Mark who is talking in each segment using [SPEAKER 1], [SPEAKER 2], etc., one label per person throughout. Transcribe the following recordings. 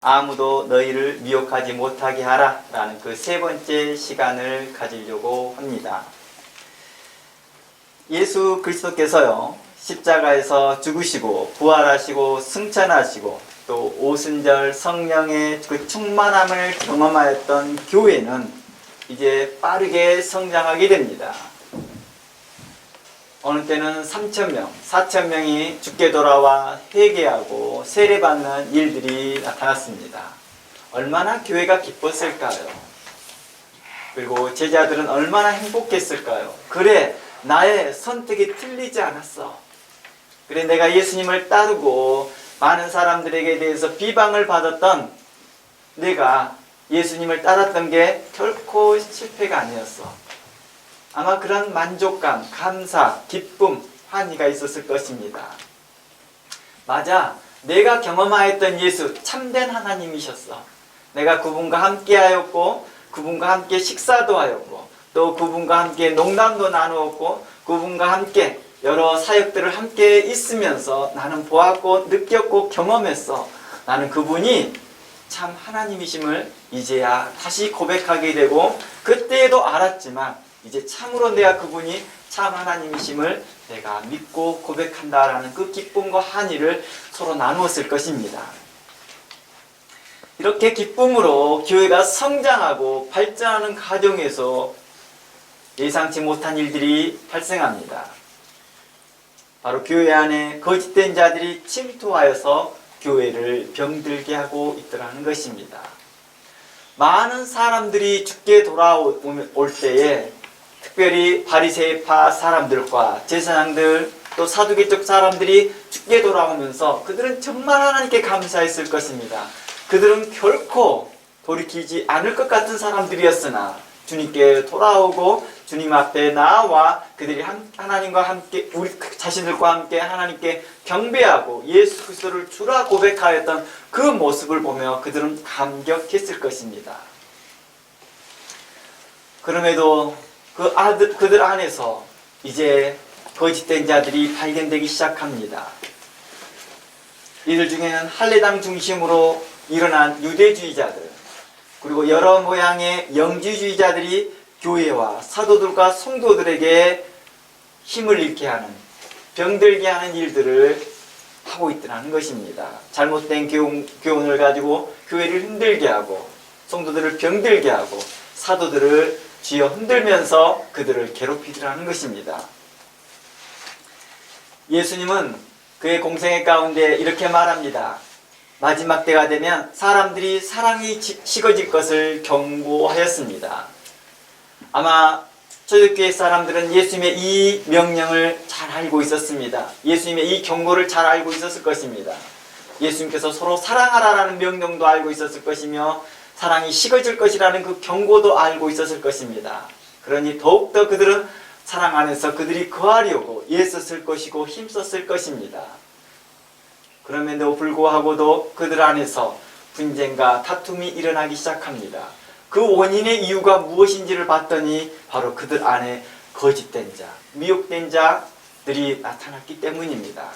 [SPEAKER 1] 아무도 너희를 미혹하지 못하게 하라 라는 그 세 번째 시간을 가지려고 합니다. 예수 그리스도께서요, 십자가에서 죽으시고 부활하시고 승천하시고 또 오순절 성령의 그 충만함을 경험하였던 교회는 이제 빠르게 성장하게 됩니다. 어느 때는 3,000명, 4,000명이 죽게 돌아와 회개하고 세례받는 일들이 나타났습니다. 얼마나 교회가 기뻤을까요? 그리고 제자들은 얼마나 행복했을까요? 그래, 나의 선택이 틀리지 않았어. 그래, 내가 예수님을 따르고 많은 사람들에게 대해서 비방을 받았던 내가 예수님을 따랐던 게 결코 실패가 아니었어. 아마 그런 만족감, 감사, 기쁨, 환희가 있었을 것입니다. 맞아, 내가 경험하였던 예수 참된 하나님이셨어. 내가 그분과 함께 하였고 그분과 함께 식사도 하였고 또 그분과 함께 농담도 나누었고 그분과 함께 여러 사역들을 함께 있으면서 나는 보았고 느꼈고 경험했어. 나는 그분이 참 하나님이심을 이제야 다시 고백하게 되고 그때에도 알았지만 이제 참으로 내가 그분이 참 하나님이심을 내가 믿고 고백한다라는 그 기쁨과 한의를 서로 나누었을 것입니다. 이렇게 기쁨으로 교회가 성장하고 발전하는 과정에서 예상치 못한 일들이 발생합니다. 바로 교회 안에 거짓된 자들이 침투하여서 교회를 병들게 하고 있더라는 것입니다. 많은 사람들이 죽게 돌아올 때에 특별히 바리새파 사람들과 제사장들 또 사두개 쪽 사람들이 죽게 돌아오면서 그들은 정말 하나님께 감사했을 것입니다. 그들은 결코 돌이키지 않을 것 같은 사람들이었으나 주님께 돌아오고 주님 앞에 나와 그들이 하나님과 함께 우리 자신들과 함께 하나님께 경배하고 예수 그리스도를 주라 고백하였던 그 모습을 보며 그들은 감격했을 것입니다. 그럼에도 그들 안에서 이제 거짓된 자들이 발견되기 시작합니다. 이들 중에는 할례당 중심으로 일어난 유대주의자들, 그리고 여러 모양의 영지주의자들이 교회와 사도들과 성도들에게 힘을 잃게 하는, 병들게 하는 일들을 하고 있더라는 것입니다. 잘못된 교훈을 가지고 교회를 흔들게 하고 성도들을 병들게 하고 사도들을 쥐어 흔들면서 그들을 괴롭히더라는 것입니다. 예수님은 그의 공생애 가운데 이렇게 말합니다. 마지막 때가 되면 사람들이 사랑이 식어질 것을 경고하였습니다. 아마 초대교회 사람들은 예수님의 이 명령을 잘 알고 있었습니다. 예수님의 이 경고를 잘 알고 있었을 것입니다. 예수님께서 서로 사랑하라라는 명령도 알고 있었을 것이며 사랑이 식어질 것이라는 그 경고도 알고 있었을 것입니다. 그러니 더욱더 그들은 사랑 안에서 그들이 거하려고 애썼을 것이고 힘썼을 것입니다. 그럼에도 불구하고도 그들 안에서 분쟁과 다툼이 일어나기 시작합니다. 그 원인의 이유가 무엇인지를 봤더니 바로 그들 안에 거짓된 자, 미혹된 자들이 나타났기 때문입니다.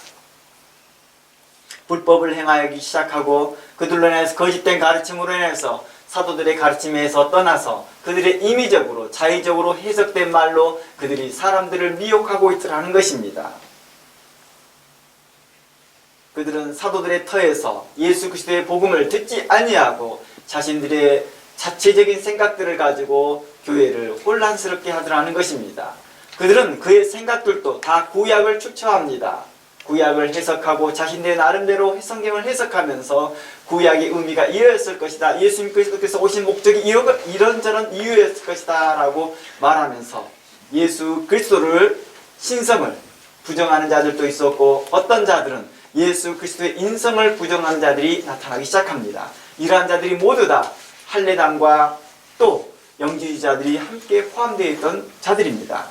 [SPEAKER 1] 불법을 행하기 시작하고 그들로 인해서 거짓된 가르침으로 인해서 사도들의 가르침에서 떠나서 그들의 임의적으로 자의적으로 해석된 말로 그들이 사람들을 미혹하고 있더라는 것입니다. 그들은 사도들의 터에서 예수 그리스도의 복음을 듣지 아니하고 자신들의 자체적인 생각들을 가지고 교회를 혼란스럽게 하더라는 것입니다. 그들은 그의 생각들도 다 구약을 축처합니다. 구약을 해석하고 자신들의 나름대로 성경을 해석하면서 구약의 의미가 이러했을 것이다. 예수님 그리스도께서 오신 목적이 이런저런 이유였을 것이다 라고 말하면서 예수 그리스도를 신성을 부정하는 자들도 있었고 어떤 자들은 예수 그리스도의 인성을 부정하는 자들이 나타나기 시작합니다. 이러한 자들이 모두 다 할례당과 또 영지주의자들이 함께 포함되어 있던 자들입니다.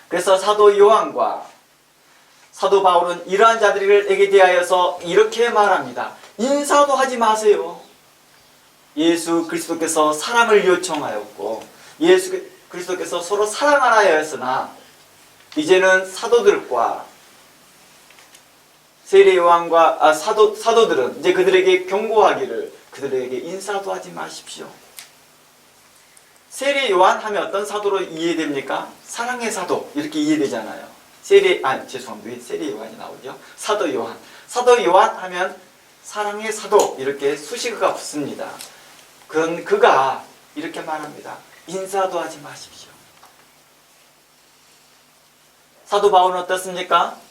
[SPEAKER 1] 그래서 사도 요한과 사도 바울은 이러한 자들에게 대하여서 이렇게 말합니다. 인사도 하지 마세요. 예수 그리스도께서 사랑을 요청하였고 예수 그리스도께서 서로 사랑하라 하였으나 이제는 사도들과 세례 요한과 사도들은 이제 그들에게 경고하기를 그들에게 인사도 하지 마십시오. 세례 요한 하면 어떤 사도로 이해됩니까? 사랑의 사도 이렇게 이해되잖아요. 죄송합니다. 왜 세례 요한이 나오죠? 사도 요한. 사도 요한 하면 사랑의 사도 이렇게 수식어가 붙습니다. 그런 그가 이렇게 말합니다. 인사도 하지 마십시오. 사도 바울은 어떻습니까?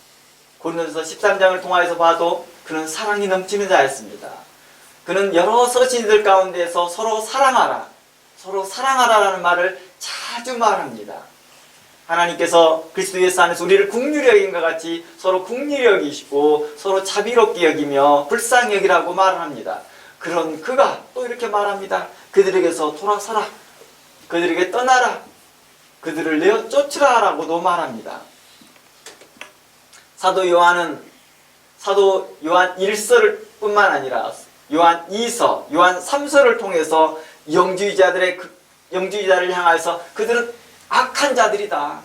[SPEAKER 1] 고린도서 13장을 통하여서 봐도 그는 사랑이 넘치는 자였습니다. 그는 여러 서신들 가운데서 서로 사랑하라라는 말을 자주 말합니다. 하나님께서 그리스도 예수 안에서 우리를 국률이 여긴 것 같이 서로 국률이 여기시고 서로 자비롭게 여기며 불쌍히 여기라고 말을 합니다. 그런 그가 또 이렇게 말합니다. 그들에게서 돌아서라. 그들에게 떠나라. 그들을 내어 쫓으라 라고도 말합니다. 사도 요한 1서를 뿐만 아니라 요한 2서, 요한 3서를 통해서 영주의자를 향해서 그들은 악한 자들이다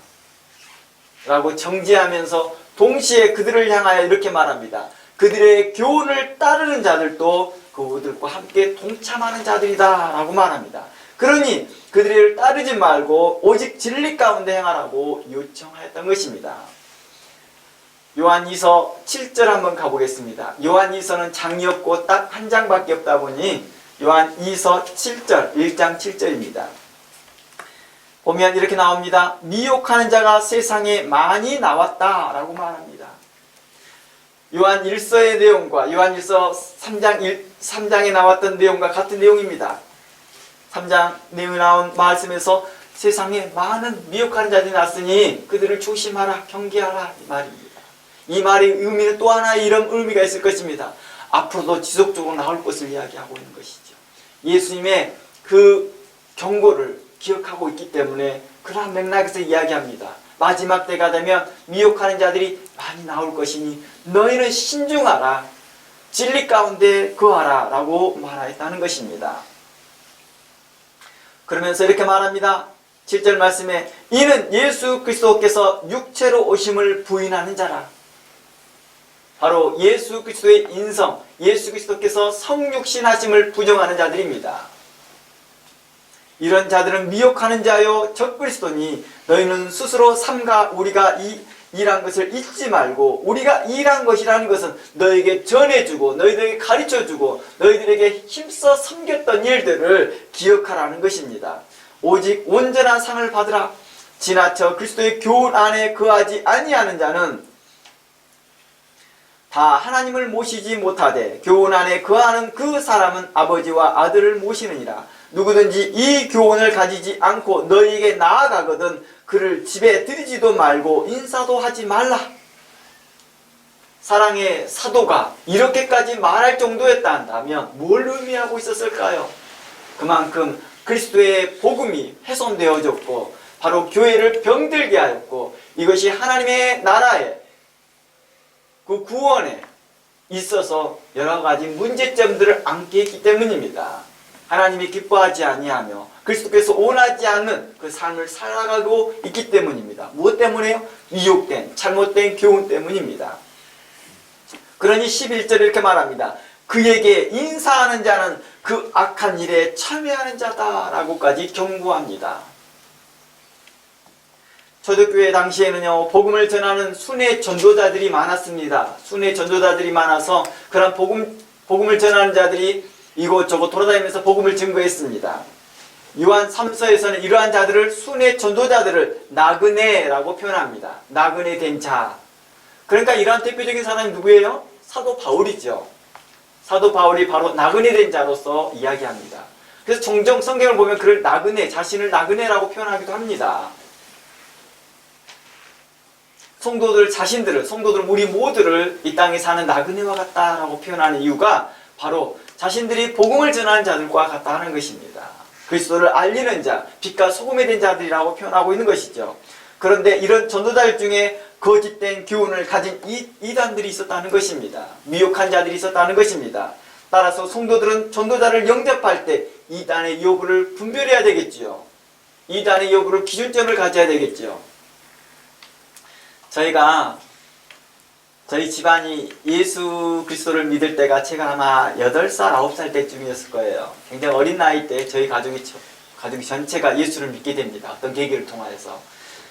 [SPEAKER 1] 라고 정죄하면서 동시에 그들을 향하여 이렇게 말합니다. 그들의 교훈을 따르는 자들도 그들과 함께 동참하는 자들이다 라고 말합니다. 그러니 그들을 따르지 말고 오직 진리 가운데 행하라고 요청하였던 것입니다. 요한 2서 7절 한번 가보겠습니다. 요한 2서는 장이 없고 딱 한 장밖에 없다 보니 요한 2서 7절, 1장 7절입니다. 보면 이렇게 나옵니다. 미혹하는 자가 세상에 많이 나왔다 라고 말합니다. 요한 1서의 내용과 요한 1서 3장에 나왔던 내용과 같은 내용입니다. 3장 내용에 나온 말씀에서 세상에 많은 미혹하는 자들이 났으니 그들을 조심하라, 경계하라 이 말입니다. 이 말의 의미는 또 하나의 이런 의미가 있을 것입니다. 앞으로도 지속적으로 나올 것을 이야기하고 있는 것이죠. 예수님의 그 경고를 기억하고 있기 때문에 그러한 맥락에서 이야기합니다. 마지막 때가 되면 미혹하는 자들이 많이 나올 것이니 너희는 신중하라, 진리 가운데 거하라 라고 말하였다는 것입니다. 그러면서 이렇게 말합니다. 7절 말씀에 이는 예수 그리스도께서 육체로 오심을 부인하는 자라. 바로 예수 그리스도의 인성, 예수 그리스도께서 성육신하심을 부정하는 자들입니다. 이런 자들은 미혹하는 자요 적그리스도니 너희는 스스로 삼가 우리가 일한 것을 잊지 말고 우리가 일한 것이라는 것은 너희에게 전해주고 너희들에게 가르쳐주고 너희들에게 힘써 섬겼던 일들을 기억하라는 것입니다. 오직 온전한 상을 받으라. 지나쳐 그리스도의 교훈 안에 거하지 아니하는 자는 다 하나님을 모시지 못하되 교훈 안에 거하는 그 사람은 아버지와 아들을 모시느니라. 누구든지 이 교훈을 가지지 않고 너희에게 나아가거든 그를 집에 들이지도 말고 인사도 하지 말라. 사랑의 사도가 이렇게까지 말할 정도였다 한다면 뭘 의미하고 있었을까요? 그만큼 그리스도의 복음이 훼손되어졌고 바로 교회를 병들게 하였고 이것이 하나님의 나라에 그 구원에 있어서 여러 가지 문제점들을 안게 했기 때문입니다. 하나님이 기뻐하지 아니하며 그리스도께서 원하지 않는 그 삶을 살아가고 있기 때문입니다. 무엇 때문에요? 미혹된 잘못된 교훈 때문입니다. 그러니 11절에 이렇게 말합니다. 그에게 인사하는 자는 그 악한 일에 참여하는 자다라고까지 경고합니다. 초대교회 당시에는요, 복음을 전하는 순회 전도자들이 많았습니다. 순회 전도자들이 많아서 그런 복음을 전하는 자들이 이곳저곳 돌아다니면서 복음을 증거했습니다. 요한 3서에서는 이러한 자들을 순회 전도자들을 나그네라고 표현합니다. 나그네 된 자. 그러니까 이러한 대표적인 사람이 누구예요? 사도 바울이죠. 사도 바울이 바로 나그네 된 자로서 이야기합니다. 그래서 종종 성경을 보면 그를 자신을 나그네라고 표현하기도 합니다. 성도들 우리 모두를 이 땅에 사는 나그네와 같다라고 표현하는 이유가 바로 자신들이 복음을 전하는 자들과 같다는 것입니다. 그리스도를 알리는 자, 빛과 소금이 된 자들이라고 표현하고 있는 것이죠. 그런데 이런 전도자들 중에 거짓된 교훈을 가진 이단들이 있었다는 것입니다. 미혹한 자들이 있었다는 것입니다. 따라서 성도들은 전도자를 영접할 때 이단의 요구를 분별해야 되겠지요. 이단의 요구를 기준점을 가져야 되겠지요. 저희가 저희 집안이 예수 그리스도를 믿을 때가 제가 아마 8살, 9살 때쯤이었을 거예요. 굉장히 어린 나이 때 저희 가족이 전체가 예수를 믿게 됩니다. 어떤 계기를 통하여서.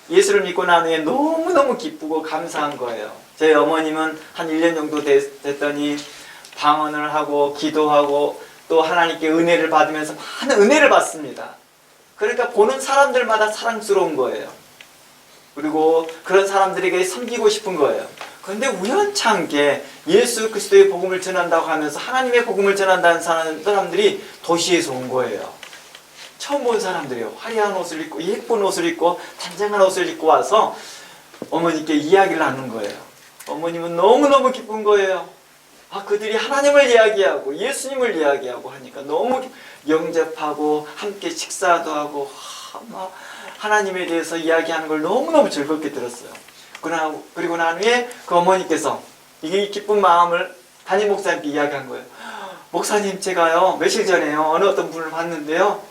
[SPEAKER 1] 예수를 믿고 난 후에 너무너무 기쁘고 감사한 거예요. 저희 어머님은 한 1년 정도 됐더니 방언을 하고 기도하고 또 하나님께 은혜를 받으면서 많은 은혜를 받습니다. 그러니까 보는 사람들마다 사랑스러운 거예요. 그리고 그런 사람들에게 섬기고 싶은 거예요. 그런데 우연찮게 예수 그리스도의 복음을 전한다고 하면서 하나님의 복음을 전한다는 사람들이 도시에서 온 거예요. 처음 본 사람들이에요. 화려한 옷을 입고 예쁜 옷을 입고 단정한 옷을 입고 와서 어머니께 이야기를 하는 거예요. 어머님은 너무너무 기쁜 거예요. 그들이 하나님을 이야기하고 예수님을 이야기하고 하니까 너무 영접하고 함께 식사도 하고 하나님에 대해서 이야기하는 걸 너무너무 즐겁게 들었어요. 그리고 난 후에 그 어머니께서 이 기쁜 마음을 담임 목사님께 이야기한 거예요. 목사님, 제가요 며칠 전에요 어느 어떤 분을 봤는데요,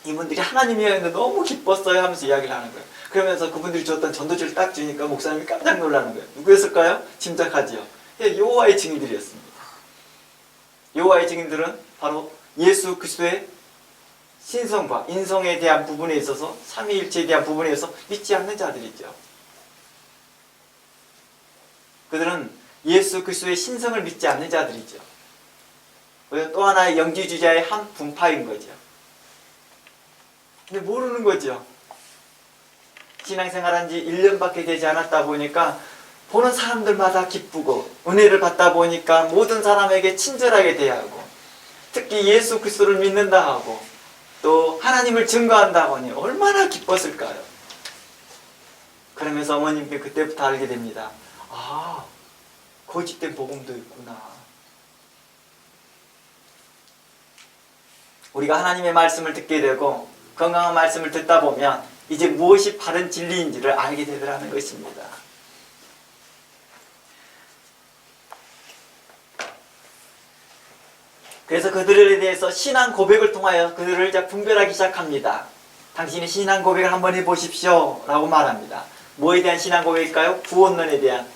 [SPEAKER 1] 이분들이 하나님이었는데 너무 기뻤어요 하면서 이야기를 하는 거예요. 그러면서 그분들이 줬던 전도지를 딱 주니까 목사님이 깜짝 놀라는 거예요. 누구였을까요? 짐작하지요. 여호와의 증인들이었습니다. 여호와의 증인들은 바로 예수 그리스도의 신성과 인성에 대한 부분에 있어서 삼위일체에 대한 부분에 있어서 믿지 않는 자들이죠. 그들은 예수 그리스도의 신성을 믿지 않는 자들이죠. 또 하나의 영지주자의 한 분파인 거죠. 근데 모르는 거죠. 신앙생활한 지 1년밖에 되지 않았다 보니까 보는 사람들마다 기쁘고 은혜를 받다 보니까 모든 사람에게 친절하게 대하고 특히 예수 그리스도를 믿는다 하고 또 하나님을 증거한다 하니 얼마나 기뻤을까요? 그러면서 어머님께 그때부터 알게 됩니다. 거짓된 복음도 있구나. 우리가 하나님의 말씀을 듣게 되고 건강한 말씀을 듣다 보면 이제 무엇이 바른 진리인지를 알게 되더라는 것입니다. 그래서 그들에 대해서 신앙 고백을 통하여 그들을 이제 분별하기 시작합니다. 당신이 신앙 고백을 한번 해보십시오 라고 말합니다. 뭐에 대한 신앙 고백일까요? 구원에 대한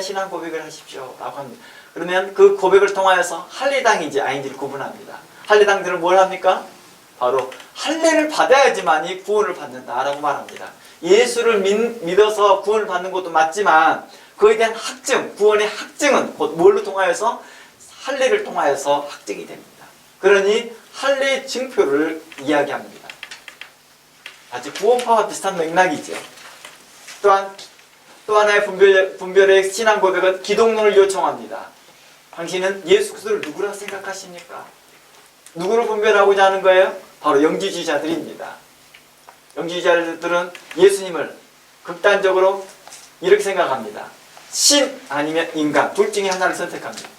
[SPEAKER 1] 신앙 고백을 하십시오 라고 합니다. 그러면 그 고백을 통하여서 할례당인지 아닌지를 구분합니다. 할례당들은 뭘 합니까? 바로 할례를 받아야지만이 구원을 받는다라고 말합니다. 예수를 믿어서 구원을 받는 것도 맞지만 그에 대한 확증, 구원의 확증은 곧 뭘로 통하여서? 할례를 통하여서 확증이 됩니다. 그러니 할례 증표를 이야기합니다. 아주 구원파와 비슷한 맥락이죠. 또한 또 하나의 분별의 신앙 고백은 기독론을 요청합니다. 당신은 예수 그리스도를 누구라고 생각하십니까? 누구를 분별하고자 하는 거예요? 바로 영지주의자들입니다. 영지주의자들은 예수님을 극단적으로 이렇게 생각합니다. 신 아니면 인간, 둘 중에 하나를 선택합니다.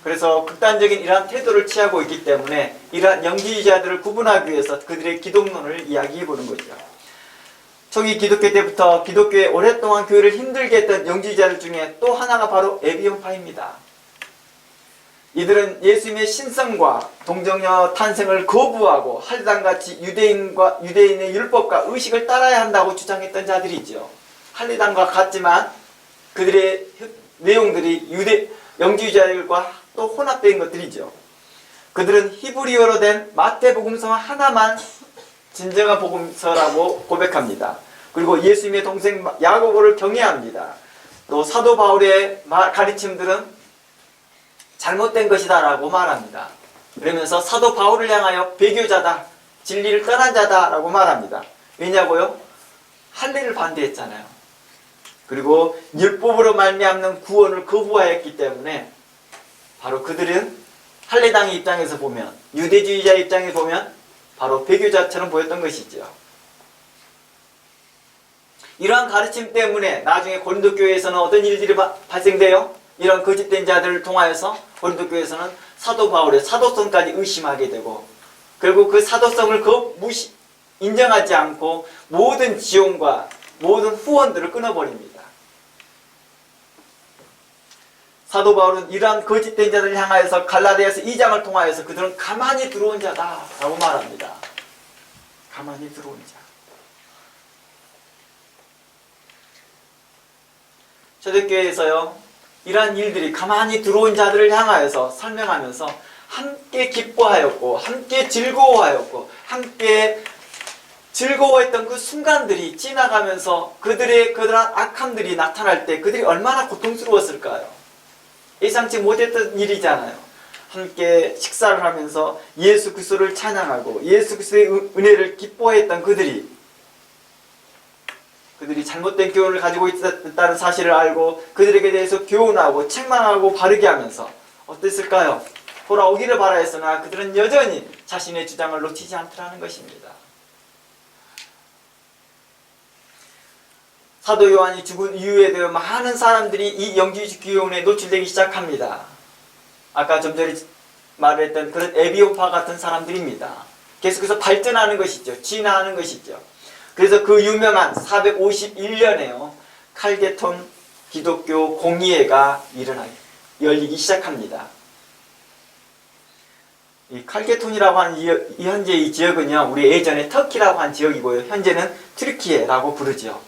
[SPEAKER 1] 그래서 극단적인 이러한 태도를 취하고 있기 때문에 이러한 영지주의자들을 구분하기 위해서 그들의 기독론을 이야기해 보는 거죠. 초기 기독교 때부터 기독교에 오랫동안 교회를 힘들게 했던 영지주의자들 중에 또 하나가 바로 에비온파입니다. 이들은 예수님의 신성과 동정녀 탄생을 거부하고 할례당같이 유대인의 율법과 의식을 따라야 한다고 주장했던 자들이죠. 할례당과 같지만 그들의 내용들이 영지주의자들과 또 혼합된 것들이죠. 그들은 히브리어로 된 마태복음서 하나만 진정한 복음서라고 고백합니다. 그리고 예수님의 동생 야고보를 경외합니다. 또 사도 바울의 가르침들은 잘못된 것이다 라고 말합니다. 그러면서 사도 바울을 향하여 배교자다, 진리를 떠난 자다 라고 말합니다. 왜냐고요? 할례를 반대했잖아요. 그리고 율법으로 말미암는 구원을 거부하였기 때문에 바로 그들은 할례당의 입장에서 보면, 유대주의자 입장에서 보면 바로 배교자처럼 보였던 것이죠. 이러한 가르침 때문에 나중에 고린도 교회에서는 어떤 일들이 발생돼요? 이런 거짓된 자들을 통하여서 고린도 교회에서는 사도 바울의 사도성까지 의심하게 되고 결국 그 사도성을 인정하지 않고 모든 지원과 모든 후원들을 끊어버립니다. 사도 바울은 이러한 거짓된 자들을 향하여서 갈라디아서 2장을 통하여서 그들은 가만히 들어온 자다 라고 말합니다. 가만히 들어온 자. 초대교회에서요, 이러한 일들이 가만히 들어온 자들을 향하여서 설명하면서 함께 기뻐하였고 함께 즐거워하였고 함께 즐거워했던 그 순간들이 지나가면서 그러한 악함들이 나타날 때 그들이 얼마나 고통스러웠을까요? 예상치 못했던 일이잖아요. 함께 식사를 하면서 예수 그리스도를 찬양하고 예수 그리스도의 은혜를 기뻐했던 그들이 잘못된 교훈을 가지고 있다는 사실을 알고 그들에게 대해서 교훈하고 책망하고 바르게 하면서 어땠을까요? 돌아오기를 바라였으나 그들은 여전히 자신의 주장을 놓치지 않더라는 것입니다. 사도 요한이 죽은 이후에 대해 많은 사람들이 이 영지주의 교훈에 노출되기 시작합니다. 아까 좀 전에 말했던 그런 에비오파 같은 사람들입니다. 계속해서 발전하는 것이죠. 진화하는 것이죠. 그래서 그 유명한 451년에요. 칼게톤 기독교 공의회가 열리기 시작합니다. 이 칼게톤이라고 하는 현재 이 지역은요, 우리 예전에 터키라고 한 지역이고요. 현재는 튀르키예라고 부르죠.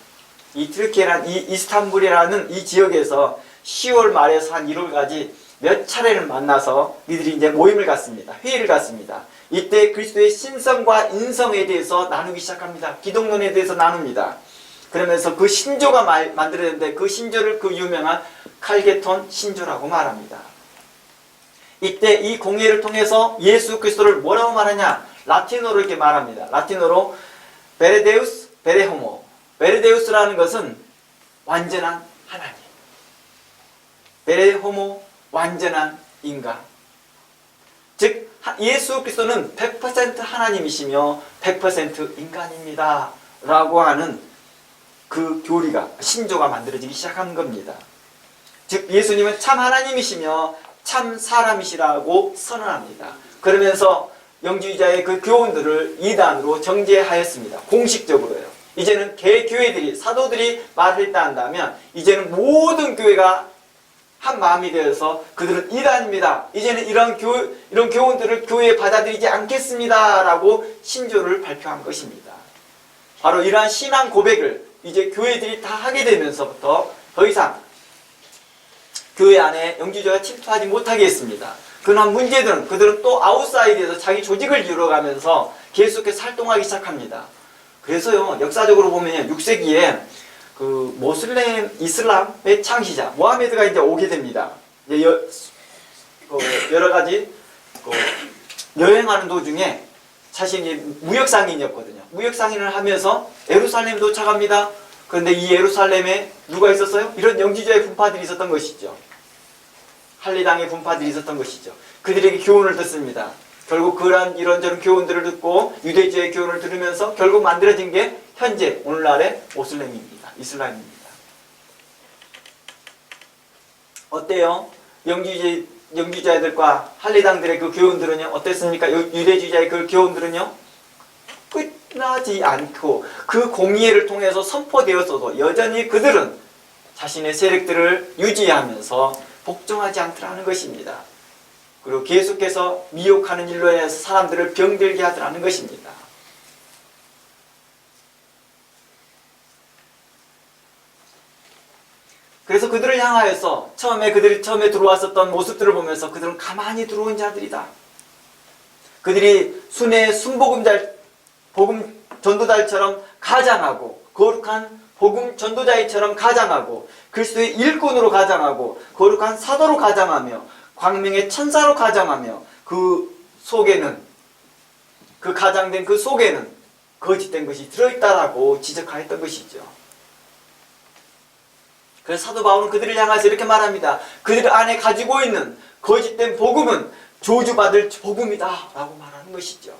[SPEAKER 1] 이 튀르키예란 이 이스탄불이라는 이 지역에서 10월 말에서 한 1월까지 몇 차례를 만나서 이들이 이제 모임을 갖습니다. 회의를 갖습니다. 이때 그리스도의 신성과 인성에 대해서 나누기 시작합니다. 기독론에 대해서 나눕니다. 그러면서 그 신조가 만들어졌는데 그 신조를 그 유명한 칼게톤 신조라고 말합니다. 이때 이 공회를 통해서 예수 그리스도를 뭐라고 말하냐? 라틴어로 이렇게 말합니다. 라틴어로 베레데우스 베레호모. 베레데우스라는 것은 완전한 하나님. 베레호모 완전한 인간. 즉 예수 그리스도는 100% 하나님이시며 100% 인간입니다 라고 하는 그 교리가 신조가 만들어지기 시작한 겁니다. 즉 예수님은 참 하나님이시며 참 사람이시라고 선언합니다. 그러면서 영지주의자의 그 교훈들을 이단으로 정죄하였습니다. 공식적으로요. 이제는 개교회들이 사도들이 말을 했다 한다면 이제는 모든 교회가 한 마음이 되어서 그들은 이단입니다. 이제는 이런 교훈들을 교회에 받아들이지 않겠습니다 라고 신조를 발표한 것입니다. 바로 이러한 신앙 고백을 이제 교회들이 다 하게 되면서부터 더 이상 교회 안에 영지주의가 침투하지 못하게 했습니다. 그러나 문제들은 그들은 또 아웃사이드에서 자기 조직을 이루어가면서 계속해서 활동하기 시작합니다. 그래서요, 역사적으로 보면 6세기에 그 모슬렘 이슬람의 창시자 모하메드가 이제 오게 됩니다. 이제 여러 가지 여행하는 도중에 자신이 무역상인이었거든요. 무역상인을 하면서 예루살렘에 도착합니다. 그런데 이 예루살렘에 누가 있었어요? 이런 영지주의 분파들이 있었던 것이죠. 할리당의 분파들이 있었던 것이죠. 그들에게 교훈을 듣습니다. 결국 그러한 이런저런 교훈들을 듣고 유대주의 교훈을 들으면서 결국 만들어진 게 현재 오늘날의 모슬렘입니다. 이슬람입니다. 어때요? 영지주의자들과 할리당들의 그 교훈들은요, 어땠습니까? 유대주의자의 그 교훈들은요, 끝나지 않고 그 공의회를 통해서 선포되었어도 여전히 그들은 자신의 세력들을 유지하면서 복종하지 않더라는 것입니다. 그리고 계속해서 미혹하는 일로 인해서 사람들을 병들게 하더라는 것입니다. 그래서 그들을 향하여서 그들이 처음에 들어왔었던 모습들을 보면서 그들은 가만히 들어온 자들이다. 그들이 순회 복음 전도자처럼 가장하고 거룩한 복음 전도자처럼 가장하고 그리스도의 일꾼으로 가장하고 거룩한 사도로 가장하며 광명의 천사로 가장하며 그 속에는 그 가장된 그 속에는 거짓된 것이 들어있다라고 지적하였던 것이죠. 그래서 사도 바울은 그들을 향해서 이렇게 말합니다. 그들 안에 가지고 있는 거짓된 복음은 저주받을 복음이다 라고 말하는 것이죠.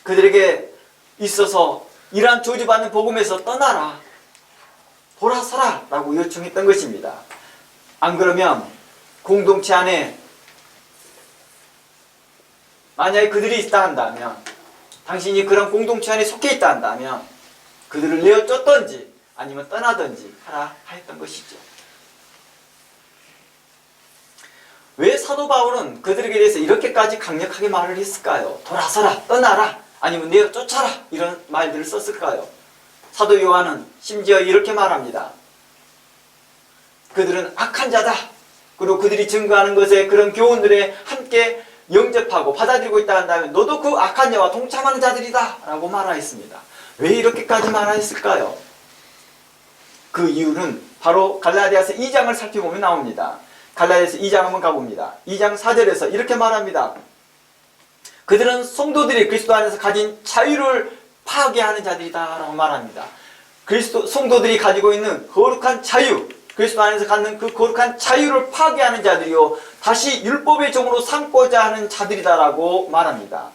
[SPEAKER 1] 그들에게 있어서 이러한 저주받는 복음에서 떠나라, 돌아서라 라고 요청했던 것입니다. 안 그러면 공동체 안에 만약에 그들이 있다 한다면, 당신이 그런 공동체 안에 속해 있다 한다면 그들을 내어 쫓던지 아니면 떠나든지 하라 하였던 것이죠. 왜 사도 바울은 그들에게 대해서 이렇게까지 강력하게 말을 했을까요? 돌아서라, 떠나라, 아니면 내어 쫓아라 이런 말들을 썼을까요? 사도 요한은 심지어 이렇게 말합니다. 그들은 악한 자다. 그리고 그들이 증거하는 것에 그런 교훈들에 함께 영접하고 받아들이고 있다 한다면 너도 그 악한 자와 동참하는 자들이다 라고 말하였습니다. 왜 이렇게까지 말하였을까요? 그 이유는 바로 갈라디아서 2장을 살펴보면 나옵니다. 갈라디아서 2장 한번 가봅니다. 2장 4절에서 이렇게 말합니다. 그들은 성도들이 그리스도 안에서 가진 자유를 파괴하는 자들이다 라고 말합니다. 성도들이 가지고 있는 거룩한 자유, 그리스도 안에서 갖는 그 거룩한 자유를 파괴하는 자들이요 다시 율법의 종으로 삼고자 하는 자들이다라고 말합니다.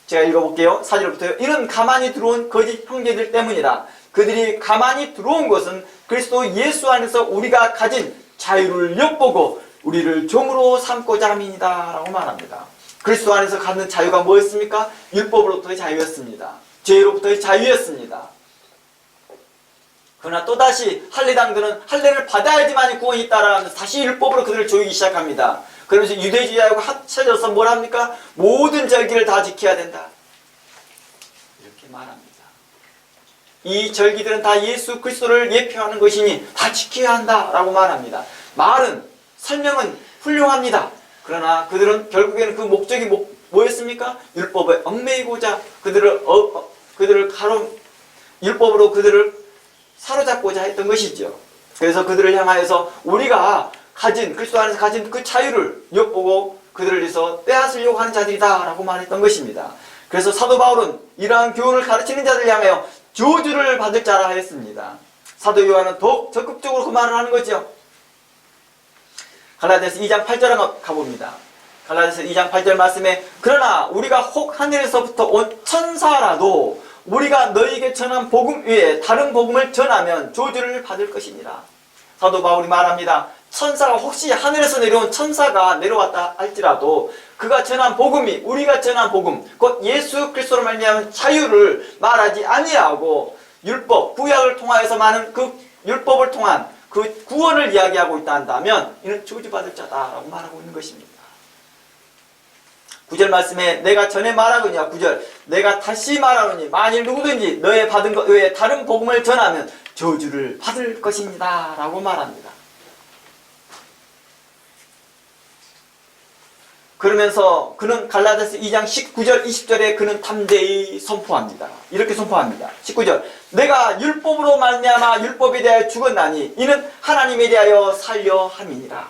[SPEAKER 1] 제가 읽어볼게요. 4절부터요. 이는 가만히 들어온 거짓 형제들 때문이라. 그들이 가만히 들어온 것은 그리스도 예수 안에서 우리가 가진 자유를 엿보고 우리를 종으로 삼고자 함이니라 라고 말합니다. 그리스도 안에서 갖는 자유가 뭐였습니까? 율법으로부터의 자유였습니다. 죄로부터의 자유였습니다. 그러나 또다시 할례당들은 할례를 받아야지만 구원이 있다라면서 다시 율법으로 그들을 조이기 시작합니다. 그러면서 유대주의하고 합쳐져서 뭘 합니까? 모든 절기를 다 지켜야 된다. 이렇게 말합니다. 이 절기들은 다 예수 그리스도를 예표하는 것이니 다 지켜야 한다라고 말합니다. 말은, 설명은 훌륭합니다. 그러나 그들은 결국에는 그 목적이 뭐였습니까? 율법에 얽매이고자 율법으로 그들을 사로잡고자 했던 것이죠. 그래서 그들을 향하여서 우리가 그리스도 안에서 가진 그 자유를 엿보고 그들을 위해서 빼앗으려고 하는 자들이다 라고 말했던 것입니다. 그래서 사도 바울은 이러한 교훈을 가르치는 자들을 향하여 저주를 받을 자라 하였습니다. 사도 요한은 더욱 적극적으로 그 말을 하는 거죠. 갈라디아서 2장 8절 가봅니다. 갈라디아서 2장 8절 말씀에 그러나 우리가 혹 하늘에서부터 온 천사라도 우리가 너희에게 전한 복음 외에 다른 복음을 전하면 저주를 받을 것이니라. 사도 바울이 말합니다. 천사가 혹시 하늘에서 내려온 천사가 내려왔다 할지라도 그가 전한 복음이 우리가 전한 복음 곧 예수 그리스도로 말미암은 자유를 말하지 아니하고 율법, 구약을 통하여서 많은 그 율법을 통한 그 구원을 이야기하고 있다 한다면 이는 저주받을 자다라고 말하고 있는 것입니다. 9절 말씀에 내가 전에 말하거니와 9절 내가 다시 말하노니 만일 누구든지 너의 받은 것 외에 다른 복음을 전하면 저주를 받을 것입니다 라고 말합니다. 그러면서 그는 갈라디아서 2장 19절 20절에 그는 담대히 선포합니다. 이렇게 선포합니다. 19절 내가 율법으로 말미암아 율법에 대하여 죽었나니 이는 하나님에 대하여 살려 함이니라.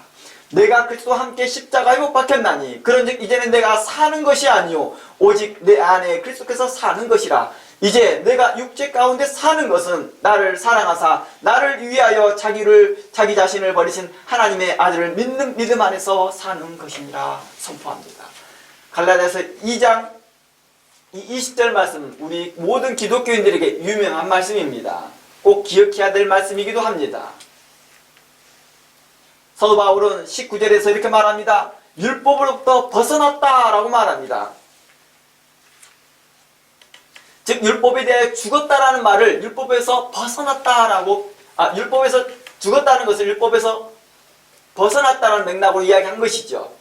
[SPEAKER 1] 내가 그리스도와 함께 십자가에 못 박혔나니 그런즉 이제는 내가 사는 것이 아니요 오직 내 안에 그리스도께서 사는 것이라. 이제 내가 육체 가운데 사는 것은 나를 사랑하사 나를 위하여 자기 자신을 버리신 하나님의 아들을 믿는 믿음 안에서 사는 것이니라 선포합니다. 갈라디아서 2장 20절 말씀 우리 모든 기독교인들에게 유명한 말씀입니다. 꼭 기억해야 될 말씀이기도 합니다. 사도 바울은 19절에서 이렇게 말합니다. 율법으로부터 벗어났다라고 말합니다. 즉 율법에 대해 죽었다라는 말을 율법에서 벗어났다라고 율법에서 죽었다는 것을 율법에서 벗어났다는 맥락으로 이야기한 것이죠.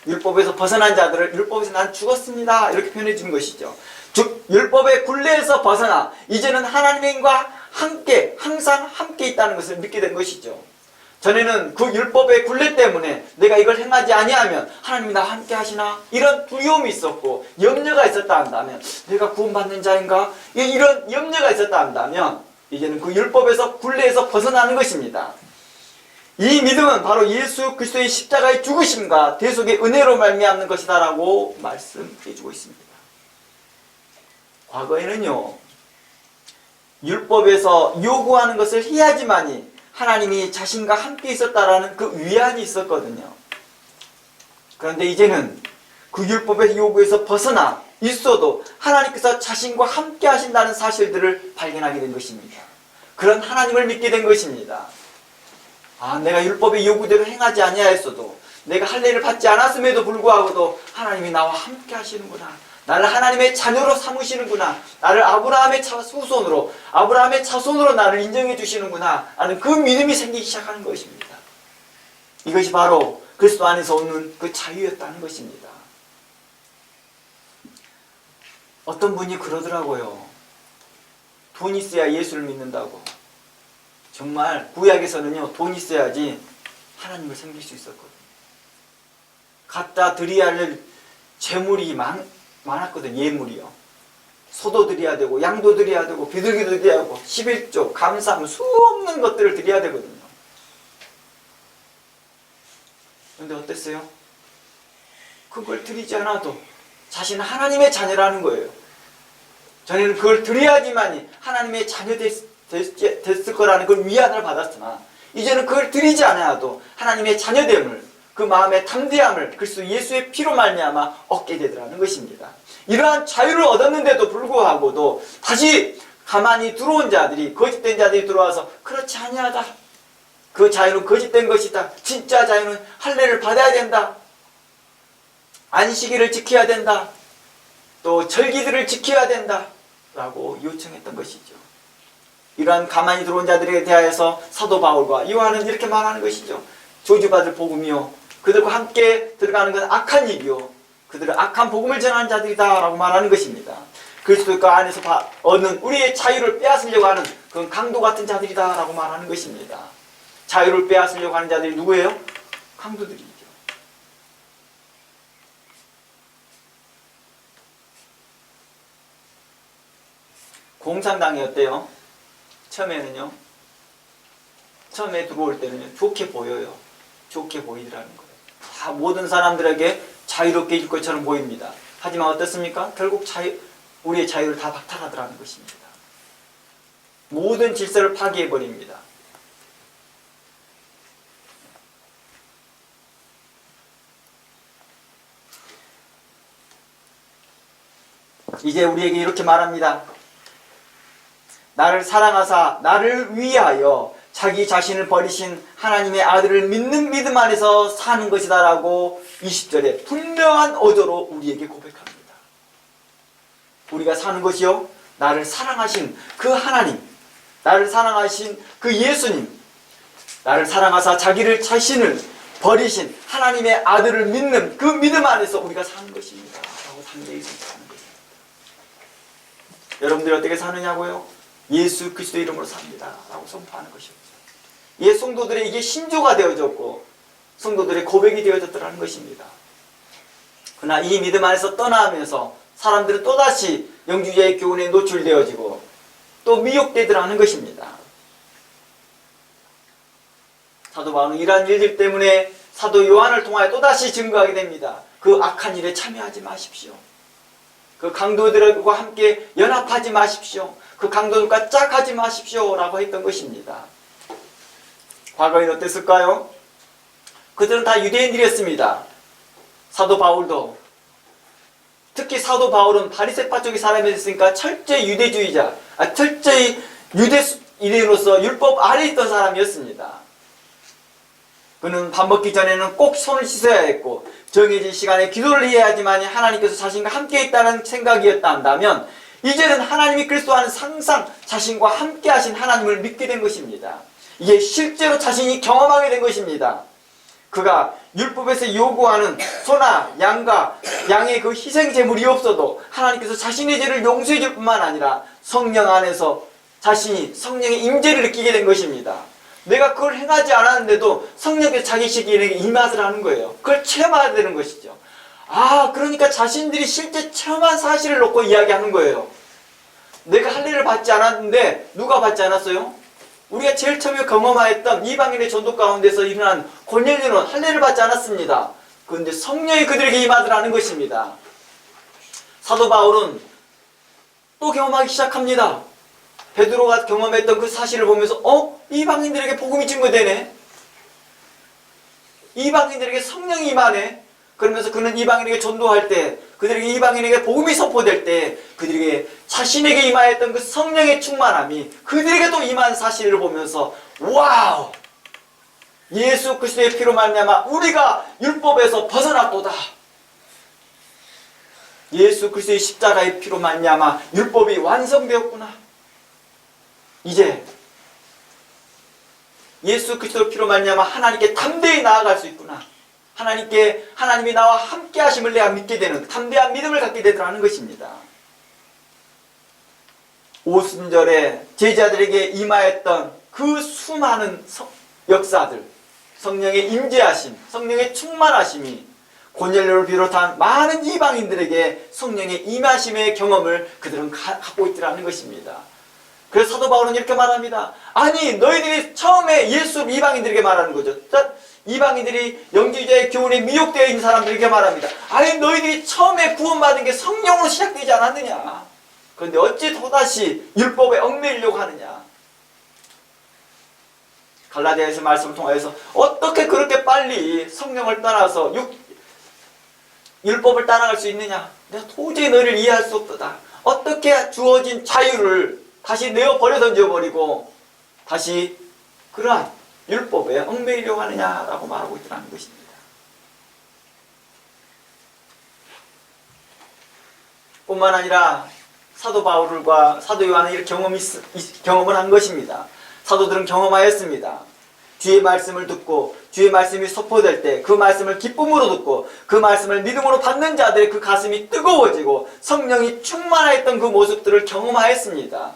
[SPEAKER 1] 율법에서 벗어난 자들을 율법에서 난 죽었습니다 이렇게 표현해 주는 것이죠. 즉 율법의 굴레에서 벗어나 이제는 하나님과 함께 항상 함께 있다는 것을 믿게 된 것이죠. 전에는 그 율법의 굴레 때문에 내가 이걸 행하지 아니하면 하나님이 나와 함께 하시나 이런 두려움이 있었고 염려가 있었다 한다면 내가 구원받는 자인가 이런 염려가 있었다 한다면 이제는 그 율법에서 굴레에서 벗어나는 것입니다. 이 믿음은 바로 예수 그리스도의 십자가의 죽으심과 대속의 은혜로 말미암는 것이다 라고 말씀해 주고 있습니다. 과거에는요 율법에서 요구하는 것을 해야지만이 하나님이 자신과 함께 있었다라는 그 위안이 있었거든요. 그런데 이제는 그 율법의 요구에서 벗어나 있어도 하나님께서 자신과 함께 하신다는 사실들을 발견하게 된 것입니다. 그런 하나님을 믿게 된 것입니다. 내가 율법의 요구대로 행하지 아니하였어도 내가 할례를 받지 않았음에도 불구하고도 하나님이 나와 함께 하시는구나. 나를 하나님의 자녀로 삼으시는구나. 나를 아브라함의 자손으로 나를 인정해 주시는구나 하는 그 믿음이 생기기 시작하는 것입니다. 이것이 바로 그리스도 안에서 오는 그 자유였다는 것입니다. 어떤 분이 그러더라고요. 돈 있어야 예수를 믿는다고. 정말 구약에서는요, 돈이 있어야지 하나님을 섬길 수 있었거든요. 갖다 드려야 할 재물이 많았거든요. 예물이요. 소도 드려야 되고 양도 드려야 되고 비둘기도 드려야 하고 11조, 감사함, 수없는 것들을 드려야 되거든요. 그런데 어땠어요? 그걸 드리지 않아도 자신은 하나님의 자녀라는 거예요. 전에는 그걸 드려야지만 하나님의 자녀 됐을 거라는 그 위안을 받았으나 이제는 그걸 드리지 않아도 하나님의 자녀됨을, 그 마음의 담대함을 그리스도 예수의 피로 말미암아 얻게 되더라는 것입니다. 이러한 자유를 얻었는데도 불구하고도 다시 가만히 들어온 자들이, 거짓된 자들이 들어와서 그렇지 아니하다, 그 자유는 거짓된 것이다, 진짜 자유는 할례를 받아야 된다, 안식일을 지켜야 된다, 또 절기들을 지켜야 된다 라고 요청했던 것이죠. 이러한 가만히 들어온 자들에 대하여서 사도 바울과 요한은 이렇게 말하는 것이죠. 저주받을 복음이요, 그들과 함께 들어가는 건 악한 일이요, 그들은 악한 복음을 전하는 자들이다 라고 말하는 것입니다. 그리스도가 안에서 얻는 우리의 자유를 빼앗으려고 하는 그런 강도 같은 자들이다 라고 말하는 것입니다. 자유를 빼앗으려고 하는 자들이 누구예요? 강도들이죠. 공산당이 어때요? 처음에는요, 처음에 들어올 때는 좋게 보여요. 좋게 보이더라는 거예요. 다 모든 사람들에게 자유롭게 해줄 것처럼 보입니다. 하지만 어떻습니까? 결국 우리의 자유를 다 박탈하더라는 것입니다. 모든 질서를 파괴해버립니다. 이제 우리에게 이렇게 말합니다. 나를 사랑하사 나를 위하여 자기 자신을 버리신 하나님의 아들을 믿는 믿음 안에서 사는 것이다 라고 20절에 분명한 어조로 우리에게 고백합니다. 우리가 사는 것이요, 나를 사랑하신 그 하나님, 나를 사랑하신 그 예수님, 나를 사랑하사 자기를 자신을 버리신 하나님의 아들을 믿는 그 믿음 안에서 우리가 사는 것입니다 라고 담대히 선포하는 것입니다. 여러분들이 어떻게 사느냐고요? 예수 그리스도 이름으로 삽니다 라고 선포하는 것이었죠. 예, 성도들의 이게 신조가 되어졌고 성도들의 고백이 되어졌더라는 것입니다. 그러나 이 믿음 안에서 떠나면서 사람들은 또다시 영주자의 교훈에 노출되어지고 또 미혹되더라는 것입니다. 사도 바울은 이러한 일들 때문에 사도 요한을 통하여 또다시 증거하게 됩니다. 그 악한 일에 참여하지 마십시오. 그 강도들과 함께 연합하지 마십시오. 그 강도들과 짝하지 마십시오 라고 했던 것입니다. 과거에는 어땠을까요? 그들은 다 유대인들이었습니다. 사도 바울도, 특히 사도 바울은 바리새파 쪽의 사람이었으니까 철저히 유대주의자, 철저히 유대인으로서 율법 아래에 있던 사람이었습니다. 그는 밥 먹기 전에는 꼭 손을 씻어야 했고 정해진 시간에 기도를 해야지만 하나님께서 자신과 함께 있다는 생각이었다 한다면, 이제는 하나님이 그리스도 하는 상상, 자신과 함께 하신 하나님을 믿게 된 것입니다. 이게 실제로 자신이 경험하게 된 것입니다. 그가 율법에서 요구하는 소나 양의 그 희생 제물이 없어도 하나님께서 자신의 죄를 용서해 줄 뿐만 아니라 성령 안에서 자신이 성령의 임재를 느끼게 된 것입니다. 내가 그걸 행하지 않았는데도 성령께서 자기 시기에 임하을 하는 거예요. 그걸 체험해야 되는 것이죠. 그러니까 자신들이 실제 체험한 사실을 놓고 이야기하는 거예요. 내가 할례를 받지 않았는데 누가 받지 않았어요? 우리가 제일 처음에 경험하였던 이방인의 전도 가운데서 일어난 고넬료는 할례를 받지 않았습니다. 그런데 성령이 그들에게 임하더라는 것입니다. 사도 바울은 또 경험하기 시작합니다. 베드로가 경험했던 그 사실을 보면서 이방인들에게 복음이 증거되네, 이방인들에게 성령이 임하네. 그러면서 그는 이방인에게 전도할 때, 그들에게 이방인에게 복음이 선포될 때 그들에게 자신에게 임하였던 그 성령의 충만함이 그들에게도 임한 사실을 보면서 와우! 예수 그리스도의 피로 말미암아 우리가 율법에서 벗어났도다. 예수 그리스도의 십자가의 피로 말미암아 율법이 완성되었구나. 이제 예수 그리스도의 피로 말미암아 하나님께 담대히 나아갈 수 있구나. 하나님이 나와 함께 하심을 내가 믿게 되는 담대한 믿음을 갖게 되더라는 것입니다. 오순절에 제자들에게 임하였던 그 수많은 역사들, 성령의 임재하심, 성령의 충만하심이 고넬료를 비롯한 많은 이방인들에게 성령의 임하심의 경험을 그들은 갖고 있더라는 것입니다. 그래서 사도 바울은 이렇게 말합니다. 아니 너희들이 처음에 예수 이방인들에게 말하는 거죠. 이방인들이 영지주의자의 교훈에 미혹되어 있는 사람들에게 말합니다. 아니 너희들이 처음에 구원받은 게 성령으로 시작되지 않았느냐. 그런데 어찌 또다시 율법에 얽매이려고 하느냐. 갈라디아에서 말씀을 통하여서 어떻게 그렇게 빨리 성령을 따라서 율법을 따라갈 수 있느냐. 내가 도저히 너를 이해할 수 없도다. 어떻게 주어진 자유를 다시 내어버려 던져버리고 다시 그러한 율법에 얽매이려고 하느냐라고 말하고 있다는 것입니다. 뿐만 아니라 사도 바울과 사도 요한은 이렇게 경험을 한 것입니다. 사도들은 경험하였습니다. 주의 말씀을 듣고 주의 말씀이 선포될 때 그 말씀을 기쁨으로 듣고 그 말씀을 믿음으로 받는 자들의 그 가슴이 뜨거워지고 성령이 충만하였던 그 모습들을 경험하였습니다.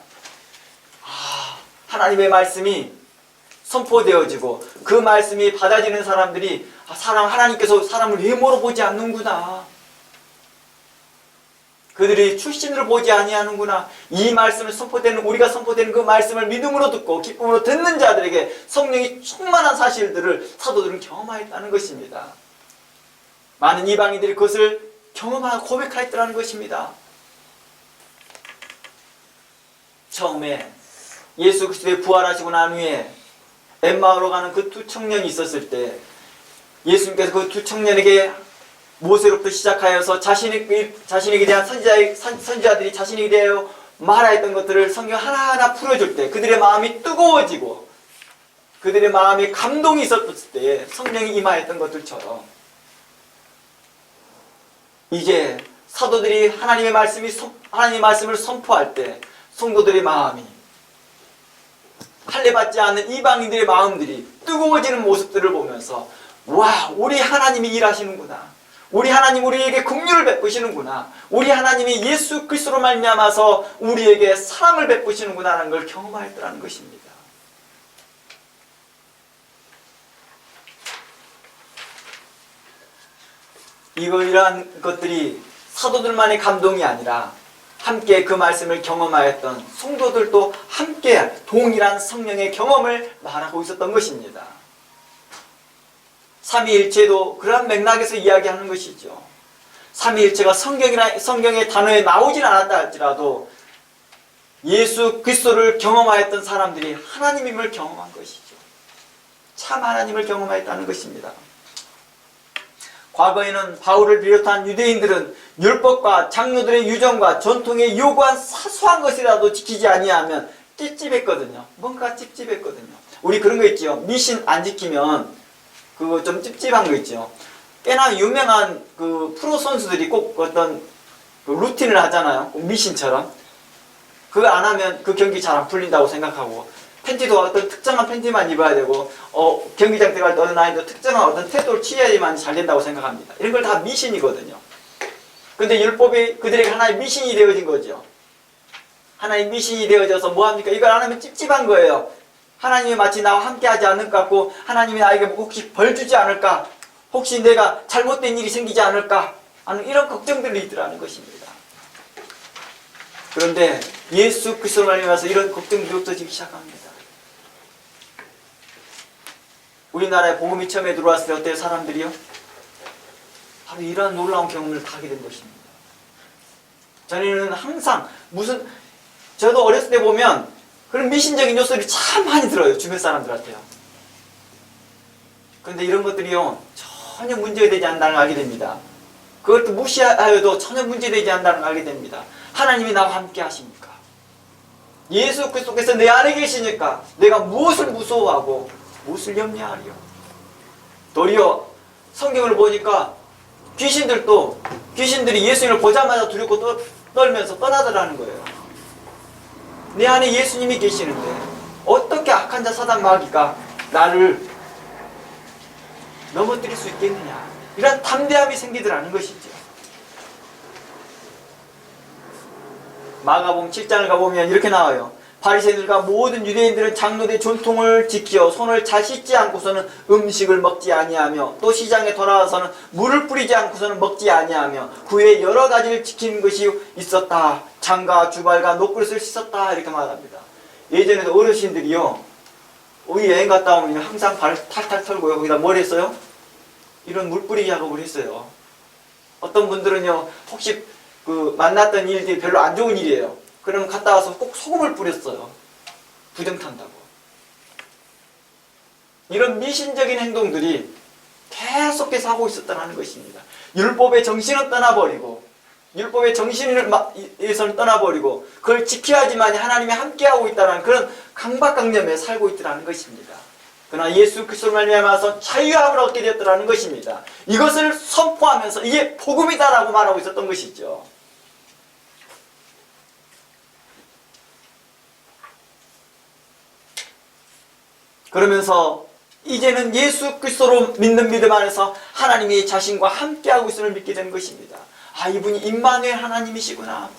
[SPEAKER 1] 하나님의 말씀이 선포되어지고 그 말씀이 받아지는 사람들이 하나님께서 사람을 외모로 보지 않는구나. 그들이 출신을 보지 아니하는구나. 이 말씀을 선포되는 우리가 선포되는 그 말씀을 믿음으로 듣고 기쁨으로 듣는 자들에게 성령이 충만한 사실들을 사도들은 경험하였다는 것입니다. 많은 이방인들이 그것을 경험하고 고백하였다는 것입니다. 처음에 예수 그리스도의 부활하시고 난 후에 엠마오로 가는 그 두 청년이 있었을 때 예수님께서 그 두 청년에게 모세로부터 시작하여서 자신에게 대한 선지자들이 자신에게 대하여 말하였던 것들을 성경 하나하나 풀어줄 때 그들의 마음이 뜨거워지고 그들의 마음에 감동이 있었을 때 성령이 임하였던 것들처럼 이제 사도들이 하나님의 말씀을 선포할 때 성도들의 마음이 할례받지 않는 이방인들의 마음들이 뜨거워지는 모습들을 보면서 와, 우리 하나님이 일하시는구나. 우리 하나님 우리에게 긍휼을 베푸시는구나. 우리 하나님이 예수 그리스도로 말미암아서 우리에게 사랑을 베푸시는구나라는 걸 경험하였더라는 것입니다. 이러한 것들이 사도들만의 감동이 아니라 함께 그 말씀을 경험하였던 성도들도 함께 동일한 성령의 경험을 말하고 있었던 것입니다. 삼위일체도 그러한 맥락에서 이야기하는 것이죠. 삼위일체가 성경의 단어에 나오진 않았다 할지라도 예수 그리스도를 경험하였던 사람들이 하나님임을 경험한 것이죠. 참 하나님을 경험하였다는 것입니다. 과거에는 바울을 비롯한 유대인들은 율법과 장로들의 유정과 전통에 요구한 사소한 것이라도 지키지 아니하면 찝찝했거든요. 뭔가 찝찝했거든요. 우리 그런 거 있죠. 미신 안 지키면 그거 좀 찝찝한 거 있죠. 꽤나 유명한 그 프로 선수들이 꼭 어떤 그 루틴을 하잖아요. 미신처럼. 그거 안 하면 그 경기 잘 안 풀린다고 생각하고 팬티도 어떤 특정한 팬티만 입어야 되고 경기장 들어갈 때 어느 나이도 특정한 어떤 태도를 취해야만 잘 된다고 생각합니다. 이런 걸 다 미신이거든요. 근데 율법이 그들에게 하나의 미신이 되어진 거죠. 하나의 미신이 되어져서 뭐합니까? 이걸 안 하면 찝찝한 거예요. 하나님이 마치 나와 함께 하지 않을 것 같고 하나님이 나에게 혹시 벌 주지 않을까? 혹시 내가 잘못된 일이 생기지 않을까? 하는 이런 걱정들이 있더라는 것입니다. 그런데 예수 그리스도로 말미암아서 이런 걱정들이 없어지기 시작합니다. 우리나라에 복음이 처음에 들어왔을 때 어때요? 사람들이요? 바로 이러한 놀라운 경험을 하게 된 것입니다. 전에는 항상 저도 어렸을 때 보면 그런 미신적인 요소를 참 많이 들어요. 주변 사람들한테요. 그런데 이런 것들이요 전혀 문제가 되지 않는다는 걸 알게 됩니다. 그것도 무시하여도 전혀 문제되지 않는다는 걸 알게 됩니다. 하나님이 나와 함께 하십니까? 예수 그리스도께서 내 안에 계시니까 내가 무엇을 무서워하고 무엇을 염려하리요? 도리어 성경을 보니까 귀신들이 예수님을 보자마자 두렵고 떨면서 떠나더라는 거예요. 내 안에 예수님이 계시는데 어떻게 악한 자 사단 마귀가 나를 넘어뜨릴 수 있겠느냐. 이런 담대함이 생기더라는 것이죠. 마가복음 7장을 가보면 이렇게 나와요. 바리새인들과 모든 유대인들은 장로의 전통을 지켜 손을 잘 씻지 않고서는 음식을 먹지 아니하며 또 시장에 돌아와서는 물을 뿌리지 않고서는 먹지 아니하며 그 외에 여러 가지를 지키는 것이 있었다. 장과 주발과 녹그릇을 씻었다. 이렇게 말합니다. 예전에도 어르신들이요, 우리 여행 갔다 오면 항상 발을 탈탈 털고요, 거기다 뭘 했어요? 이런 물 뿌리기 작업을 했어요. 어떤 분들은요, 혹시 그 만났던 일들이 별로 안 좋은 일이에요. 그러면 갔다 와서 꼭 소금을 뿌렸어요. 부정탄다고. 이런 미신적인 행동들이 계속해서 하고 있었다는 것입니다. 율법의 정신은 떠나버리고, 율법의 정신에서는 떠나버리고, 그걸 지켜야지만 하나님이 함께하고 있다는 그런 강박관념에 살고 있더라는 것입니다. 그러나 예수 그리스도를 말미암아서 자유함을 얻게 되었더라는 것입니다. 이것을 선포하면서 이게 복음이다라고 말하고 있었던 것이죠. 그러면서 이제는 예수 그리스도로 믿는 믿음 안에서 하나님이 자신과 함께하고 있음을 믿게 된 것입니다. 아, 이분이 임마누엘 하나님이시구나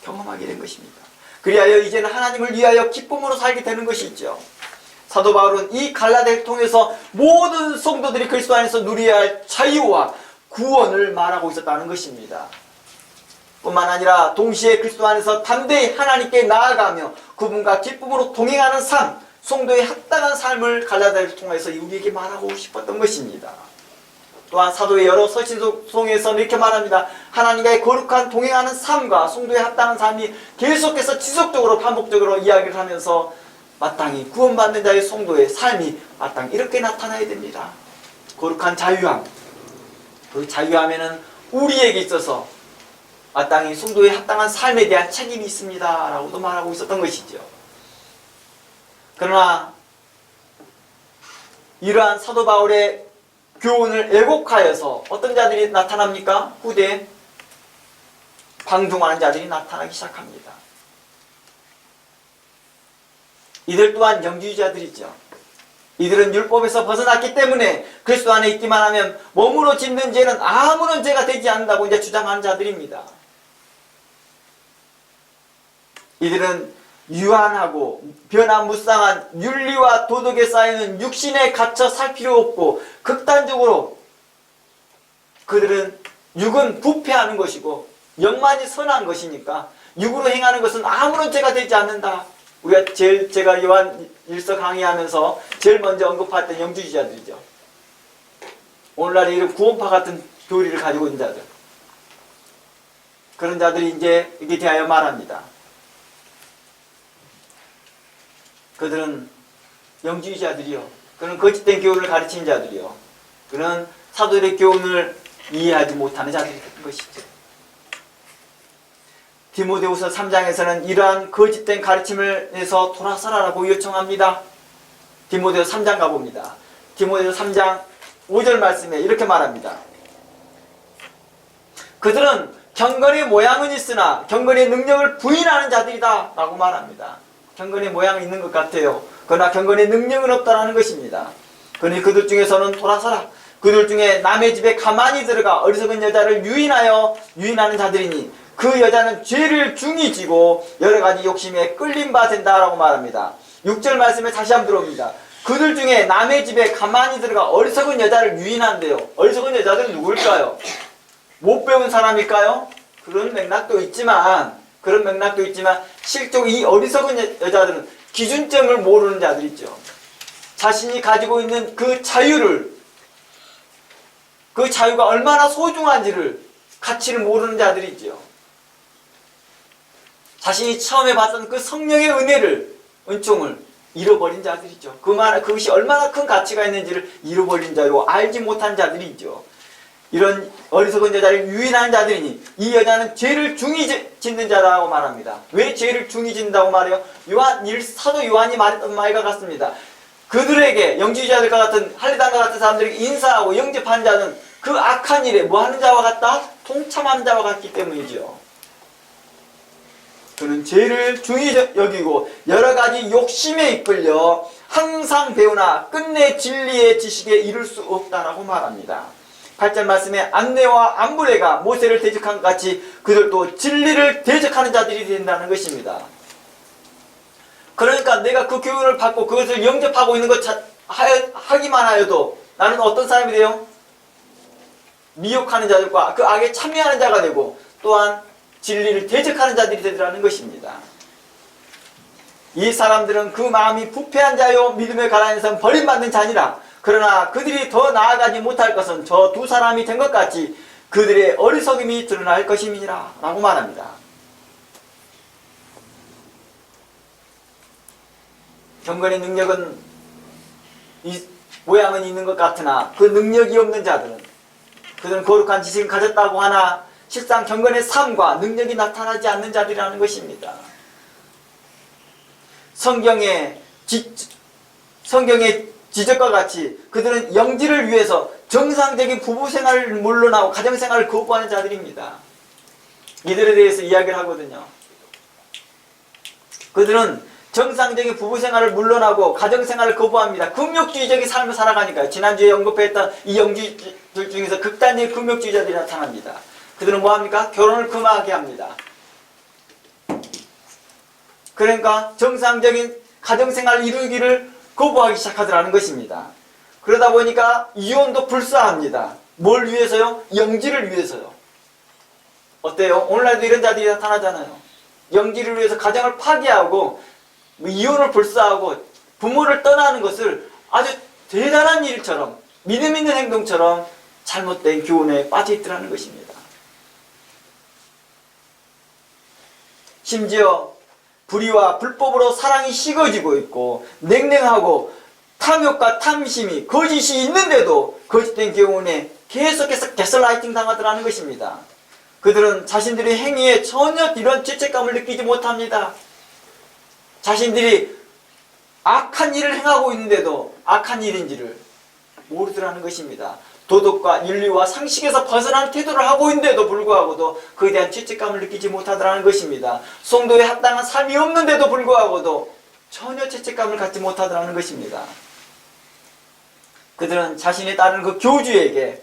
[SPEAKER 1] 경험하게 된 것입니다. 그리하여 이제는 하나님을 위하여 기쁨으로 살게 되는 것이죠. 사도 바울은 이 갈라디아를 통해서 모든 성도들이 그리스도 안에서 누려야 할 자유와 구원을 말하고 있었다는 것입니다. 뿐만 아니라 동시에 그리스도 안에서 담대히 하나님께 나아가며 그분과 기쁨으로 동행하는 삶, 성도의 합당한 삶을 갈라디아를 통해서 우리에게 말하고 싶었던 것입니다. 또한 사도의 여러 서신송에서는 이렇게 말합니다. 하나님과의 거룩한 동행하는 삶과 성도의 합당한 삶이 계속해서 지속적으로 반복적으로 이야기를 하면서 마땅히 구원받는 자의 성도의 삶이 마땅히 이렇게 나타나야 됩니다. 거룩한 자유함, 그 자유함에는 우리에게 있어서 마땅히 성도의 합당한 삶에 대한 책임이 있습니다 라고도 말하고 있었던 것이죠. 그러나 이러한 사도 바울의 교훈을 애곡하여서 어떤 자들이 나타납니까? 후대에 방종하는 자들이 나타나기 시작합니다. 이들 또한 영주의자들이죠. 이들은 율법에서 벗어났기 때문에 그리스도 안에 있기만 하면 몸으로 짓는 죄는 아무런 죄가 되지 않는다고 이제 주장하는 자들입니다. 이들은 유한하고 변화무쌍한 윤리와 도덕에 쌓이는 육신에 갇혀 살 필요 없고 극단적으로 그들은 육은 부패하는 것이고 영만이 선한 것이니까 육으로 행하는 것은 아무런 죄가 되지 않는다. 우리가 제가 요한 1서 강의하면서 제일 먼저 언급했던 영주주의자들이죠. 오늘날 이런 구원파 같은 교리를 가지고 있는 자들, 그런 자들이 이제 이게 대하여 말합니다. 그들은 영주의자들이요, 그는 거짓된 교훈을 가르치는 자들이요, 그는 사도들의 교훈을 이해하지 못하는 자들이 된 것이죠. 디모데후서 3장에서는 이러한 거짓된 가르침을 내서 돌아서라라고 요청합니다. 디모데후서 3장 가봅니다. 디모데후서 3장 5절 말씀에 이렇게 말합니다. 그들은 경건의 모양은 있으나 경건의 능력을 부인하는 자들이다 라고 말합니다. 경건의 모양은 있는 것 같아요. 그러나 경건의 능력은 없다라는 것입니다. 그러니 그들 중에서는 돌아서라. 그들 중에 남의 집에 가만히 들어가 어리석은 여자를 유인하는 자들이니 그 여자는 죄를 중히 지고 여러 가지 욕심에 끌림 바 된다라고 말합니다. 6절 말씀에 다시 한번 들어옵니다. 그들 중에 남의 집에 가만히 들어가 어리석은 여자를 유인한대요. 어리석은 여자들은 누구일까요? 못 배운 사람일까요? 그런 맥락도 있지만 실제로 이 어리석은 여자들은 기준점을 모르는 자들이죠. 자신이 가지고 있는 그 자유가 얼마나 소중한지를 가치를 모르는 자들이죠. 자신이 처음에 봤던 그 성령의 은총을 잃어버린 자들이죠. 그것이 얼마나 큰 가치가 있는지를 잃어버린 자고 알지 못한 자들이죠. 이런 어리석은 여자를 유인하는 자들이니 이 여자는 죄를 중히 짓는 자라고 말합니다. 왜 죄를 중히 짓는다고 말해요? 사도 요한이 말했던 말과 같습니다. 그들에게 영주의자들과 같은 할례당과 같은 사람들에게 인사하고 영접한 자는 그 악한 일에 뭐하는 자와 같다? 동참하는 자와 같기 때문이죠. 그는 죄를 중히 여기고 여러 가지 욕심에 이끌려 항상 배우나 끝내 진리의 지식에 이를 수 없다라고 말합니다. 8절 말씀에 안네와 안브레가 모세를 대적한 것 같이 그들도 진리를 대적하는 자들이 된다는 것입니다. 그러니까 내가 그 교훈을 받고 그것을 영접하고 있는 것 하기만 하여도 나는 어떤 사람이 돼요? 미혹하는 자들과 그 악에 참여하는 자가 되고 또한 진리를 대적하는 자들이 되더라는 것입니다. 이 사람들은 그 마음이 부패한 자요 믿음의 가난에서 버림받는 자니라. 그러나 그들이 더 나아가지 못할 것은 저 두 사람이 된 것 같이 그들의 어리석음이 드러날 것임이니라 라고 말합니다. 경건의 능력은 모양은 있는 것 같으나 그 능력이 없는 자들은 그들은 거룩한 지식을 가졌다고 하나 실상 경건의 삶과 능력이 나타나지 않는 자들이라는 것입니다. 성경의 지적과 같이 그들은 영지를 위해서 정상적인 부부생활을 물러나고 가정생활을 거부하는 자들입니다. 이들에 대해서 이야기를 하거든요. 그들은 정상적인 부부생활을 물러나고 가정생활을 거부합니다. 금욕주의적인 삶을 살아가니까요. 지난주에 언급했던 이 영지들 중에서 극단적인 금욕주의자들이 나타납니다. 그들은 뭐합니까? 결혼을 금하게 합니다. 그러니까 정상적인 가정생활을 이루기를 거부하기 시작하더라는 것입니다. 그러다 보니까 이혼도 불사합니다. 뭘 위해서요? 영지를 위해서요. 어때요? 오늘날도 이런 자들이 나타나잖아요. 영지를 위해서 가정을 파괴하고 이혼을 불사하고 부모를 떠나는 것을 아주 대단한 일처럼 믿음 있는 행동처럼 잘못된 교훈에 빠져 있더라는 것입니다. 심지어 불의와 불법으로 사랑이 식어지고 있고 냉랭하고 탐욕과 탐심이 거짓이 있는데도 거짓된 교훈에 계속해서 게슬라이팅 당하더라는 것입니다. 그들은 자신들의 행위에 전혀 이런 죄책감을 느끼지 못합니다. 자신들이 악한 일을 행하고 있는데도 악한 일인지를 모르더라는 것입니다. 도덕과 윤리와 상식에서 벗어난 태도를 하고 있는데도 불구하고도 그에 대한 죄책감을 느끼지 못하더라는 것입니다. 성도에 합당한 삶이 없는데도 불구하고도 전혀 죄책감을 갖지 못하더라는 것입니다. 그들은 자신이 따르는 그 교주에게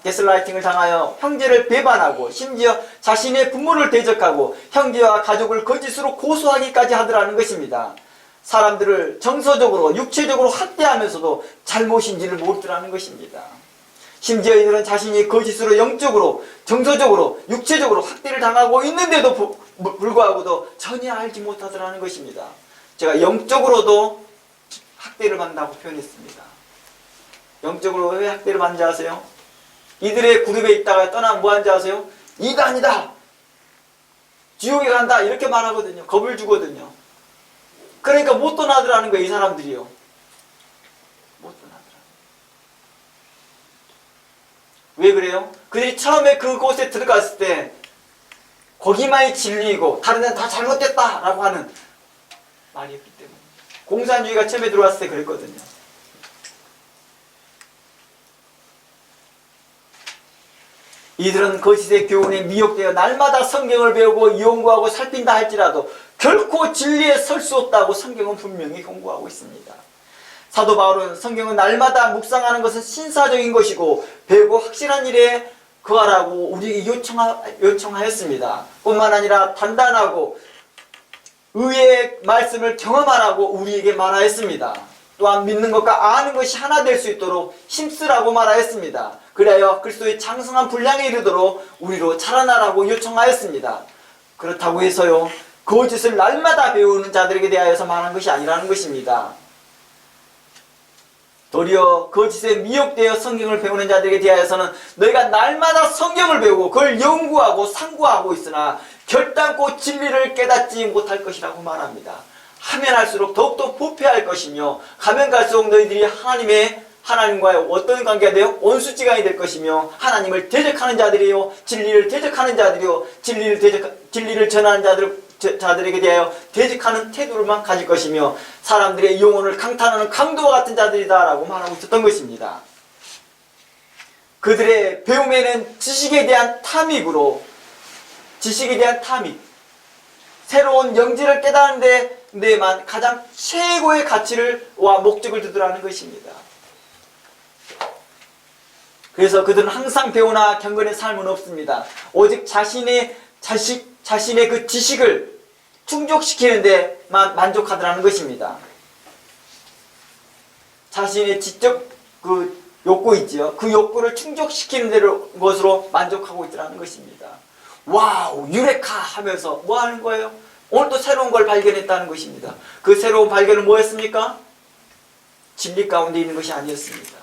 [SPEAKER 1] 게슬라이팅을 당하여 형제를 배반하고 심지어 자신의 부모를 대적하고 형제와 가족을 거짓으로 고소하기까지 하더라는 것입니다. 사람들을 정서적으로 육체적으로 학대하면서도 잘못인지를 모르더라는 것입니다. 심지어 이들은 자신이 거짓으로 영적으로 정서적으로 육체적으로 학대를 당하고 있는데도 불구하고도 전혀 알지 못하더라는 것입니다. 제가 영적으로도 학대를 받는다고 표현했습니다. 영적으로 왜 학대를 받는지 아세요? 이들의 그룹에 있다가 떠나면 뭐 하는지 아세요? 이단이다! 지옥에 간다! 이렇게 말하거든요. 겁을 주거든요. 그러니까 못 떠나더라는 거예요, 이 사람들이요. 못 떠나더라. 왜 그래요? 그들이 처음에 그곳에 들어갔을 때 거기만이 진리이고 다른 데는 다 잘못됐다! 라고 하는 말이었기 때문에. 공산주의가 처음에 들어왔을 때 그랬거든요. 이들은 거짓의 교훈에 미혹되어 날마다 성경을 배우고 연구하고 살핀다 할지라도 결코 진리에 설 수 없다고 성경은 분명히 공고하고 있습니다. 사도 바울은 성경은 날마다 묵상하는 것은 신사적인 것이고 배우고 확실한 일에 거하라고 우리에게 요청하였습니다. 뿐만 아니라 단단하고 의의 말씀을 경험하라고 우리에게 말하였습니다. 또한 믿는 것과 아는 것이 하나 될 수 있도록 힘쓰라고 말하였습니다. 그래야 그리스도의 장성한 분량에 이르도록 우리로 자라나라고 요청하였습니다. 그렇다고 해서요, 거짓을 날마다 배우는 자들에게 대하여서 말한 것이 아니라는 것입니다. 도리어 거짓에 미혹되어 성경을 배우는 자들에게 대하여서는 너희가 날마다 성경을 배우고 그걸 연구하고 상고하고 있으나 결단코 진리를 깨닫지 못할 것이라고 말합니다. 하면 할수록 더욱더 부패할 것이며 가면 갈수록 너희들이 하나님과의 어떤 관계가 돼요? 원수지간이 될 것이며 하나님을 대적하는 자들이요 진리를 대적하는 자들이요 진리를 전하는 자들에게 대하여 대적하는 태도를만 가질 것이며 사람들의 영혼을 강탈하는 강도와 같은 자들이다 라고 말하고 있었던 것입니다. 그들의 배움에는 지식에 대한 탐닉, 새로운 영지를 깨닫는 데만 가장 최고의 가치와 목적을 두더라는 것입니다. 그래서 그들은 항상 배우나 경건의 삶은 없습니다. 오직 자신의 그 지식을 충족시키는데 것에만 만족하더라는 것입니다. 자신의 지적 욕구 있지요. 그 욕구를 충족시키는 것으로 만족하고 있더라는 것입니다. 와우, 유레카 하면서 뭐 하는 거예요? 오늘 또 새로운 걸 발견했다는 것입니다. 그 새로운 발견은 뭐였습니까? 진리 가운데 있는 것이 아니었습니다.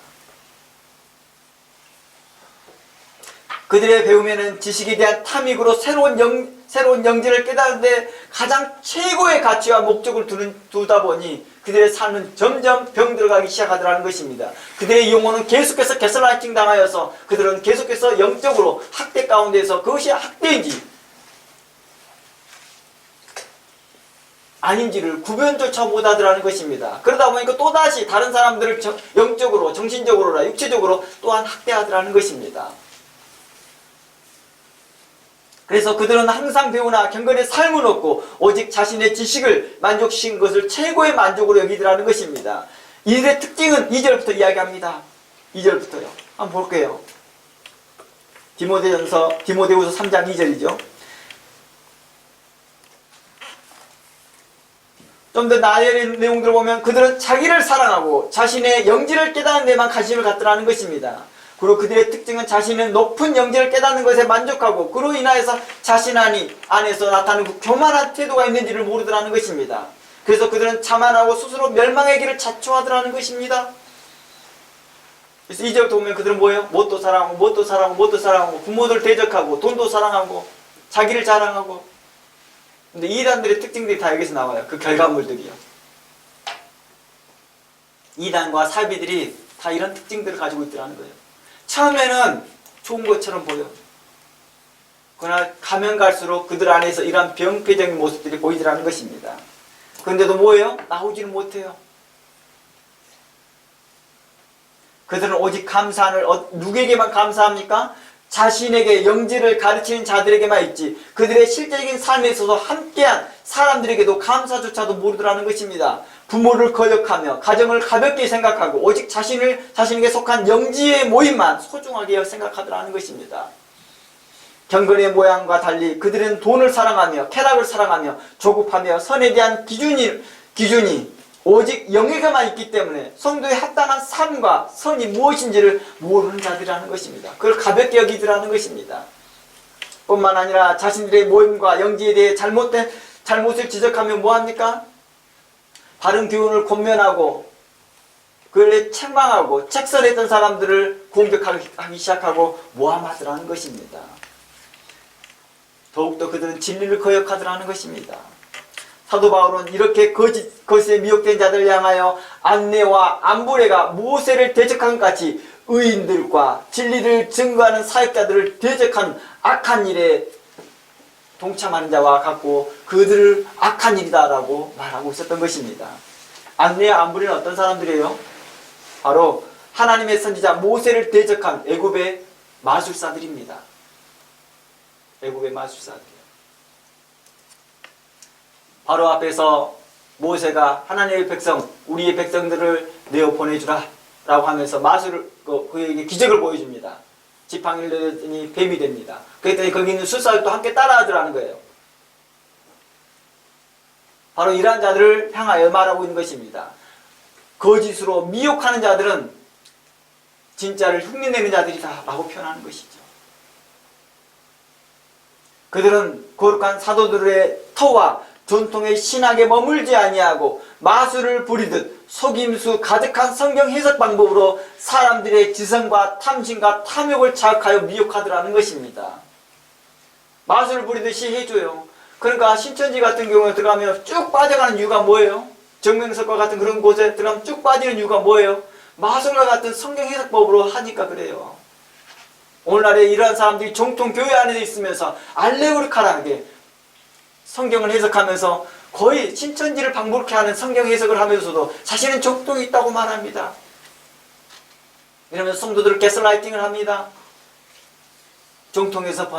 [SPEAKER 1] 그들의 배움에는 지식에 대한 탐닉으로 새로운 영지를 깨닫는데 가장 최고의 가치와 목적을 두다 보니 그들의 삶은 점점 병들어가기 시작하더라는 것입니다. 그들의 영혼은 계속해서 가스라이팅 당하여서 그들은 계속해서 영적으로 학대 가운데서 그것이 학대인지 아닌지를 구별조차 못하더라는 것입니다. 그러다 보니까 또다시 다른 사람들을 영적으로, 정신적으로나 육체적으로 또한 학대하더라는 것입니다. 그래서 그들은 항상 배우나 경건의 삶은 없고 오직 자신의 지식을 만족시킨 것을 최고의 만족으로 여기더라는 것입니다. 이들의 특징은 2절부터 이야기합니다. 2절부터요. 한번 볼게요. 디모데후서 3장 2절이죠. 좀 더 나열의 내용들을 보면 그들은 자기를 사랑하고 자신의 영지를 깨닫는 데만 관심을 갖더라는 것입니다. 그리고 그들의 특징은 자신은 높은 영지를 깨닫는 것에 만족하고 그로 인하여서 자신 안에서 나타나는 그 교만한 태도가 있는지를 모르더라는 것입니다. 그래서 그들은 자만하고 스스로 멸망의 길을 자초하더라는 것입니다. 그래서 2절부터 보면 그들은 뭐예요? 뭣도 사랑하고 부모들 대적하고 돈도 사랑하고 자기를 자랑하고. 근데 이단들의 특징들이 다 여기서 나와요. 그 결과물들이요. 이단과 사비들이 다 이런 특징들을 가지고 있더라는 거예요. 처음에는 좋은 것처럼 보여. 그러나 가면 갈수록 그들 안에서 이러한 병폐적인 모습들이 보이더라는 것입니다. 그런데도 뭐예요? 나오지는 못해요. 그들은 오직 감사를 누구에게만 감사합니까? 자신에게 영지를 가르치는 자들에게만 있지 그들의 실제적인 삶에 있어서 함께한 사람들에게도 감사조차도 모르더라는 것입니다. 부모를 거역하며 가정을 가볍게 생각하고 오직 자신에게 속한 영지의 모임만 소중하게 생각하더라는 것입니다. 경건의 모양과 달리 그들은 돈을 사랑하며 쾌락을 사랑하며 조급하며 선에 대한 기준이 오직 영예가만 있기 때문에 성도의 합당한 삶과 선이 무엇인지를 모르는 자들이라는 것입니다. 그걸 가볍게 여기더라는 것입니다. 뿐만 아니라 자신들의 모임과 영지에 대해 잘못을 지적하면 뭐합니까? 바른 교훈을 권면하고 그를 책망하고 책설했던 사람들을 공격하기 시작하고 모함하더라는 것입니다. 더욱더 그들은 진리를 거역하더라는 것입니다. 사도 바울은 이렇게 거짓에 미혹된 자들을 향하여 안내와 암브레가 모세를 대적한 것 같이 의인들과 진리를 증거하는 사역자들을 대적한 악한 일에 동참하는 자와 같고 그들을 악한 일이다라고 말하고 있었던 것입니다. 안내와 암브레는 어떤 사람들이에요? 바로 하나님의 선지자 모세를 대적한 애굽의 마술사들입니다. 애굽의 마술사들. 바로 앞에서 모세가 하나님의 백성, 우리의 백성들을 내어 보내주라 라고 하면서 마술을 그에게 기적을 보여줍니다. 지팡이를 내더니 뱀이 됩니다. 그랬더니 거기 있는 술사들도 함께 따라하더라는 거예요. 바로 이러한 자들을 향하여 말하고 있는 것입니다. 거짓으로 미혹하는 자들은 진짜를 흉내내는 자들이다 라고 표현하는 것이죠. 그들은 거룩한 사도들의 터와 전통의 신학에 머물지 아니하고 마술을 부리듯 속임수 가득한 성경 해석 방법으로 사람들의 지성과 탐심과 탐욕을 자극하여 미혹하더라는 것입니다. 마술을 부리듯이 해줘요. 그러니까 신천지 같은 경우에 들어가면 쭉 빠져가는 이유가 뭐예요? 정명석과 같은 그런 곳에 들어가면 쭉 빠지는 이유가 뭐예요? 마술과 같은 성경 해석법으로 하니까 그래요. 오늘날에 이러한 사람들이 정통 교회 안에 있으면서 알레고리칼하게 성경을 해석하면서 거의 신천지를 방불케 하는 성경 해석을 하면서도 자신은 정통이 있다고 말합니다. 이러면서 성도들을 가스라이팅을 합니다. 정통에서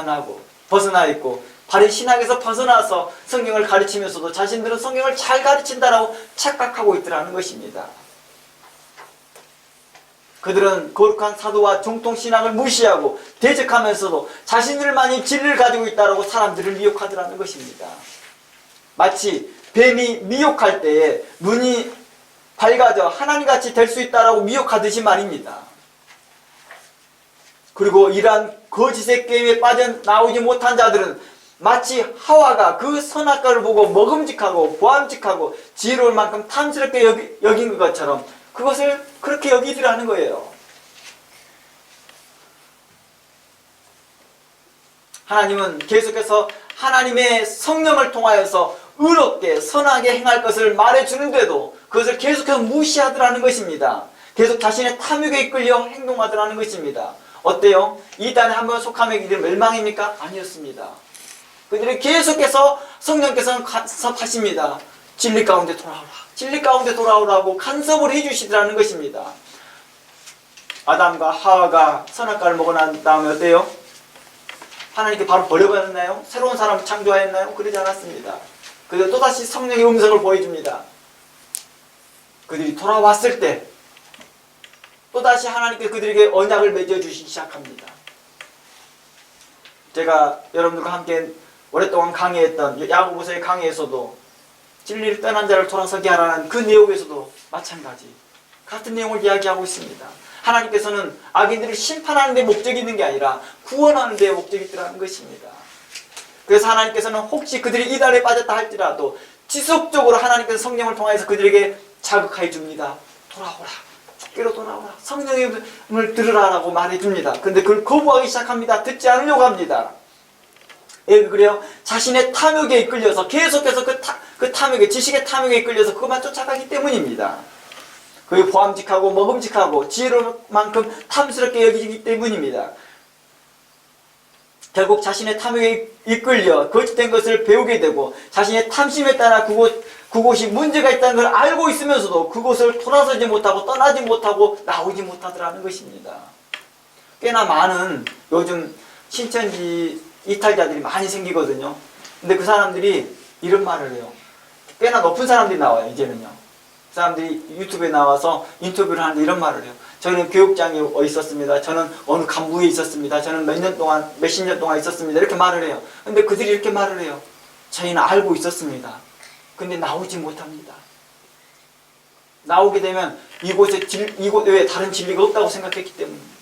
[SPEAKER 1] 벗어나 있고 바른 신학에서 벗어나서 성경을 가르치면서도 자신들은 성경을 잘 가르친다라고 착각하고 있더라는 것입니다. 그들은 거룩한 사도와 정통 신학을 무시하고 대적하면서도 자신들만이 진리를 가지고 있다라고 사람들을 미혹하더라는 것입니다. 마치 뱀이 미혹할 때에 눈이 밝아져 하나님같이 될 수 있다라고 미혹하듯이 말입니다. 그리고 이러한 거짓의 게임에 빠져나오지 못한 자들은 마치 하와가 그 선악과를 보고 먹음직하고 보암직하고 지혜로울 만큼 탐스럽게 여긴 것처럼 그것을 그렇게 여기더라는 거예요. 하나님은 계속해서 하나님의 성령을 통하여서 의롭게 선하게 행할 것을 말해주는데도 그것을 계속해서 무시하더라는 것입니다. 계속 자신의 탐욕에 이끌려 행동하더라는 것입니다. 어때요? 이단에 한번 속하면 이들 멸망입니까? 아니었습니다. 그들이 계속해서 성령께서는 간섭하십니다. 진리 가운데 돌아오라. 진리 가운데 돌아오라고 간섭을 해주시더라는 것입니다. 아담과 하와가 선악과를 먹고 난 다음에 어때요? 하나님께 바로 버려버렸나요? 새로운 사람을 창조하였나요? 그러지 않았습니다. 그래서 또다시 성령의 음성을 보여줍니다. 그들이 돌아왔을 때 또다시 하나님께 그들에게 언약을 맺어주시기 시작합니다. 제가 여러분들과 함께 오랫동안 강의했던 야고보서의 강의에서도 진리를 떠난 자를 돌아서게 하라는 그 내용에서도 마찬가지 같은 내용을 이야기하고 있습니다. 하나님께서는 악인들을 심판하는 데 목적이 있는 게 아니라 구원하는 데 목적이 있다는 것입니다. 그래서 하나님께서는 혹시 그들이 이단에 빠졌다 할지라도 지속적으로 하나님께서 성령을 통해서 그들에게 자극해 줍니다. 돌아오라. 주께로 돌아오라. 성령의 음을 들으라라고 말해줍니다. 근데 그걸 거부하기 시작합니다. 듣지 않으려고 합니다. 왜 그래요? 자신의 탐욕에 이끌려서 계속해서 그 탐욕에, 지식의 탐욕에 이끌려서 그것만 쫓아가기 때문입니다. 그게 보암직하고 먹음직하고 지혜로운 만큼 탐스럽게 여기기 때문입니다. 결국 자신의 탐욕에 이끌려 거짓된 것을 배우게 되고 자신의 탐심에 따라 그곳이 문제가 있다는 걸 알고 있으면서도 그곳을 돌아서지 못하고 떠나지 못하고 나오지 못하더라는 것입니다. 꽤나 많은 요즘 신천지 이탈자들이 많이 생기거든요. 근데 그 사람들이 이런 말을 해요. 꽤나 높은 사람들이 나와요. 이제는요. 그 사람들이 유튜브에 나와서 인터뷰를 하는데 이런 말을 해요. 저는 교육장에 있었습니다. 저는 어느 간부에 있었습니다. 저는 몇십 년 동안 있었습니다. 이렇게 말을 해요. 근데 그들이 이렇게 말을 해요. 저희는 알고 있었습니다. 근데 나오지 못합니다. 나오게 되면 이곳 외에 다른 진리가 없다고 생각했기 때문입니다.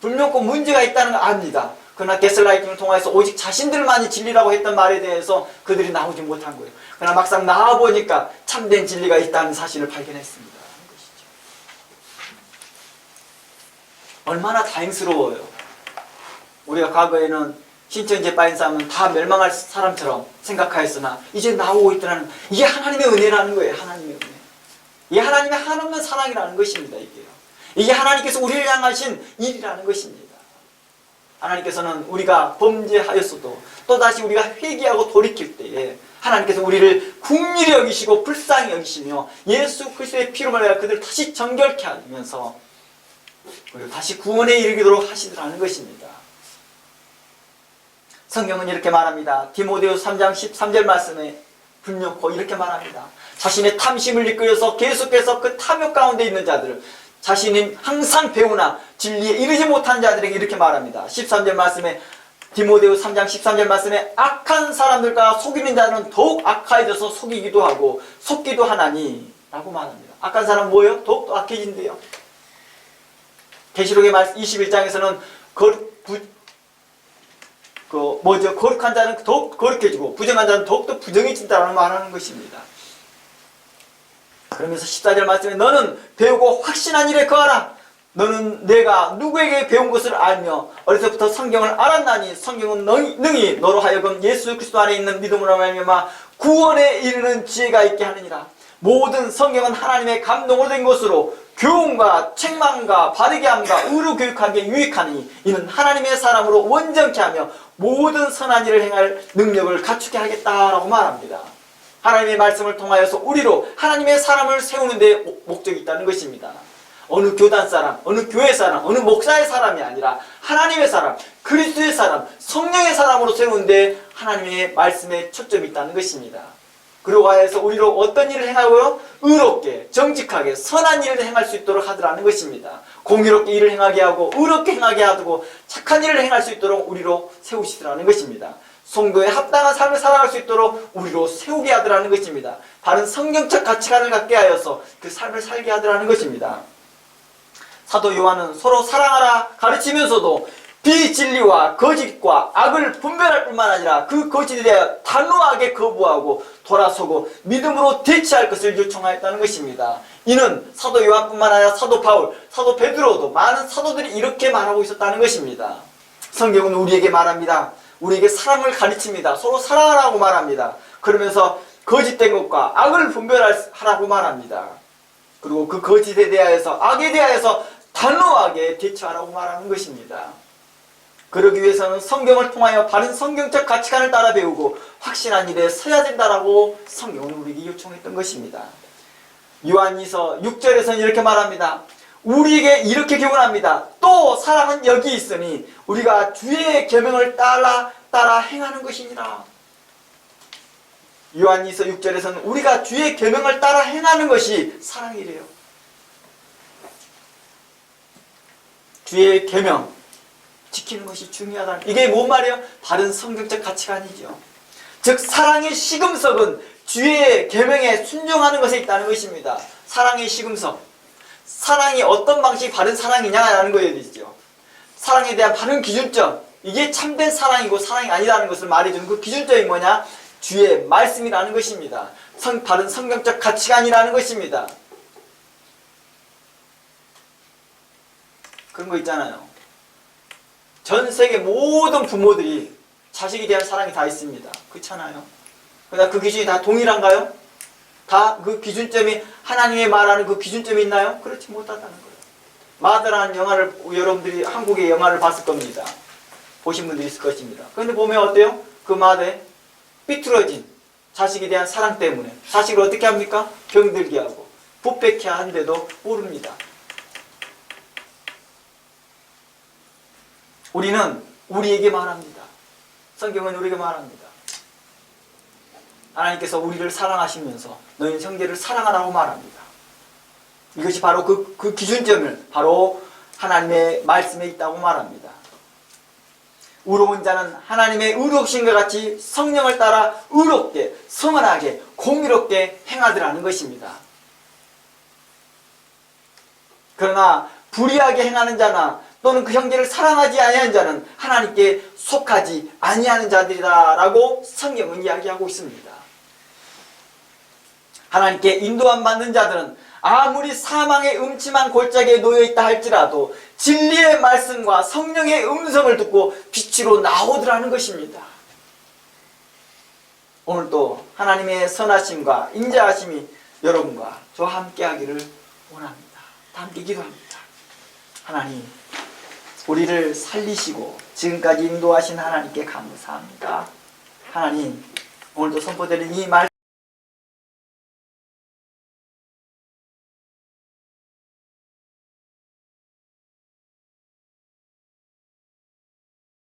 [SPEAKER 1] 분명 꼭 문제가 있다는 걸 압니다. 그러나 게슬라이팅을 통해서 오직 자신들만이 진리라고 했던 말에 대해서 그들이 나오지 못한 거예요. 그러나 막상 나와보니까 참된 진리가 있다는 사실을 발견했습니다. 얼마나 다행스러워요. 우리가 과거에는 신천지에 빠진 사람은 다 멸망할 사람처럼 생각하였으나 이제 나오고 있더라는 이게 하나님의 은혜라는 거예요. 하나님의 은혜. 이게 하나님의 한없는 사랑이라는 것입니다. 이게 하나님께서 우리를 향하신 일이라는 것입니다. 하나님께서는 우리가 범죄하였어도 또다시 우리가 회개하고 돌이킬 때에 하나님께서 우리를 긍휼히 여기시고 불쌍히 여기시며 예수 그리스도의 피로 말미암아 그들을 다시 정결케 하면서 그리고 다시 구원에 이르도록 하시더라는 것입니다. 성경은 이렇게 말합니다. 디모데후서 3장 13절 말씀에 분명코 이렇게 말합니다. 자신의 탐심을 이끌어서 계속해서 그 탐욕 가운데 있는 자들을 자신이 항상 배우나 진리에 이르지 못한 자들에게 이렇게 말합니다. 13절 말씀에 디모데후서 3장 13절 말씀에 악한 사람들과 속이는 자는 더욱 악하여져서 속이기도 하고 속기도 하나니 라고 말합니다. 악한 사람은 뭐예요? 더욱더 악해진대요. 계시록의 21장에서는 거룩한 자는 더욱 거룩해지고 부정한 자는 더욱더 부정해진다는 말하는 것입니다. 그러면서 14절 말씀에 너는 배우고 확신한 일에 거하라. 너는 내가 누구에게 배운 것을 알며 어려서부터 성경을 알았나니 성경은 능히 너로 하여금 예수 그리스도 안에 있는 믿음으로 말미암아 구원에 이르는 지혜가 있게 하느니라. 모든 성경은 하나님의 감동으로 된 것으로 교훈과 책망과 바르게 함과 의로 교육하기에 유익하니 이는 하나님의 사람으로 원정케 하며 모든 선한 일을 행할 능력을 갖추게 하겠다라고 말합니다. 하나님의 말씀을 통하여서 우리로 하나님의 사람을 세우는 데 목적이 있다는 것입니다. 어느 교단 사람, 어느 교회 사람, 어느 목사의 사람이 아니라 하나님의 사람, 그리스도의 사람, 성령의 사람으로 세우는데 하나님의 말씀에 초점이 있다는 것입니다. 그리고 하여서 우리로 어떤 일을 행하고요? 의롭게, 정직하게, 선한 일을 행할 수 있도록 하더라는 것입니다. 공의롭게 일을 행하게 하고 의롭게 행하게 하고 착한 일을 행할 수 있도록 우리로 세우시더라는 것입니다. 성도에 합당한 삶을 살아갈 수 있도록 우리로 세우게 하더라는 것입니다. 바른 성경적 가치관을 갖게 하여서 그 삶을 살게 하더라는 것입니다. 사도 요한은 서로 사랑하라 가르치면서도 비진리와 거짓과 악을 분별할 뿐만 아니라 그 거짓에 대하여 단호하게 거부하고 돌아서고 믿음으로 대치할 것을 요청하였다는 것입니다. 이는 사도 요한뿐만 아니라 사도 바울, 사도 베드로도 많은 사도들이 이렇게 말하고 있었다는 것입니다. 성경은 우리에게 말합니다. 우리에게 사랑을 가르칩니다. 서로 사랑하라고 말합니다. 그러면서 거짓된 것과 악을 분별하라고 말합니다. 그리고 그 거짓에 대하여서 악에 대하여서 단호하게 대처하라고 말하는 것입니다. 그러기 위해서는 성경을 통하여 바른 성경적 가치관을 따라 배우고 확실한 일에 서야 된다라고 성경은 우리에게 요청했던 것입니다. 요한이서 6절에서는 이렇게 말합니다. 우리에게 이렇게 교훈합니다. 또 사랑은 여기 있으니 우리가 주의 계명을 따라 행하는 것이니라. 요한이서 6절에서는 우리가 주의 계명을 따라 행하는 것이 사랑이래요. 주의 계명 지키는 것이 중요하다. 이게 뭔 말이에요? 바른 성경적 가치관이죠. 즉 사랑의 시금석은 주의 계명에 순종하는 것에 있다는 것입니다. 사랑의 시금석. 사랑이 어떤 방식이 바른 사랑이냐라는 거였죠. 사랑에 대한 바른 기준점. 이게 참된 사랑이고 사랑이 아니라는 것을 말해주는 그 기준점이 뭐냐? 주의 말씀이라는 것입니다. 바른 성경적 가치관이라는 것입니다. 그런 거 있잖아요. 전 세계 모든 부모들이 자식에 대한 사랑이 다 있습니다. 그렇잖아요. 그러나 그 기준이 다 동일한가요? 다 그 기준점이 하나님의 말하는 그 기준점이 있나요? 그렇지 못하다는 거예요. 마더라는 영화를 여러분들이 한국의 영화를 봤을 겁니다. 보신 분들이 있을 것입니다. 그런데 보면 어때요? 그 마더에 삐뚤어진 자식에 대한 사랑 때문에 자식을 어떻게 합니까? 병들게 하고 부패케 하는데도 모릅니다. 우리는 우리에게 말합니다. 성경은 우리에게 말합니다. 하나님께서 우리를 사랑하시면서 너희 형제를 사랑하라고 말합니다. 이것이 바로 그 기준점을 바로 하나님의 말씀에 있다고 말합니다. 의로운 자는 하나님의 의롭심과 같이 성령을 따라 의롭게, 성언하게, 공의롭게 행하더라는 것입니다. 그러나 불의하게 행하는 자나 또는 그 형제를 사랑하지 아니하는 자는 하나님께 속하지 아니하는 자들이다라고 성경은 이야기하고 있습니다. 하나님께 인도함 받는 자들은 아무리 사망의 음침한 골짜기에 놓여있다 할지라도 진리의 말씀과 성령의 음성을 듣고 빛으로 나오더라는 것입니다. 오늘도 하나님의 선하심과 인자하심이 여러분과 저와 함께 하기를 원합니다. 함께 기도합니다. 하나님, 우리를 살리시고 지금까지 인도하신 하나님께 감사합니다. 하나님, 오늘도 선포되는 이 말씀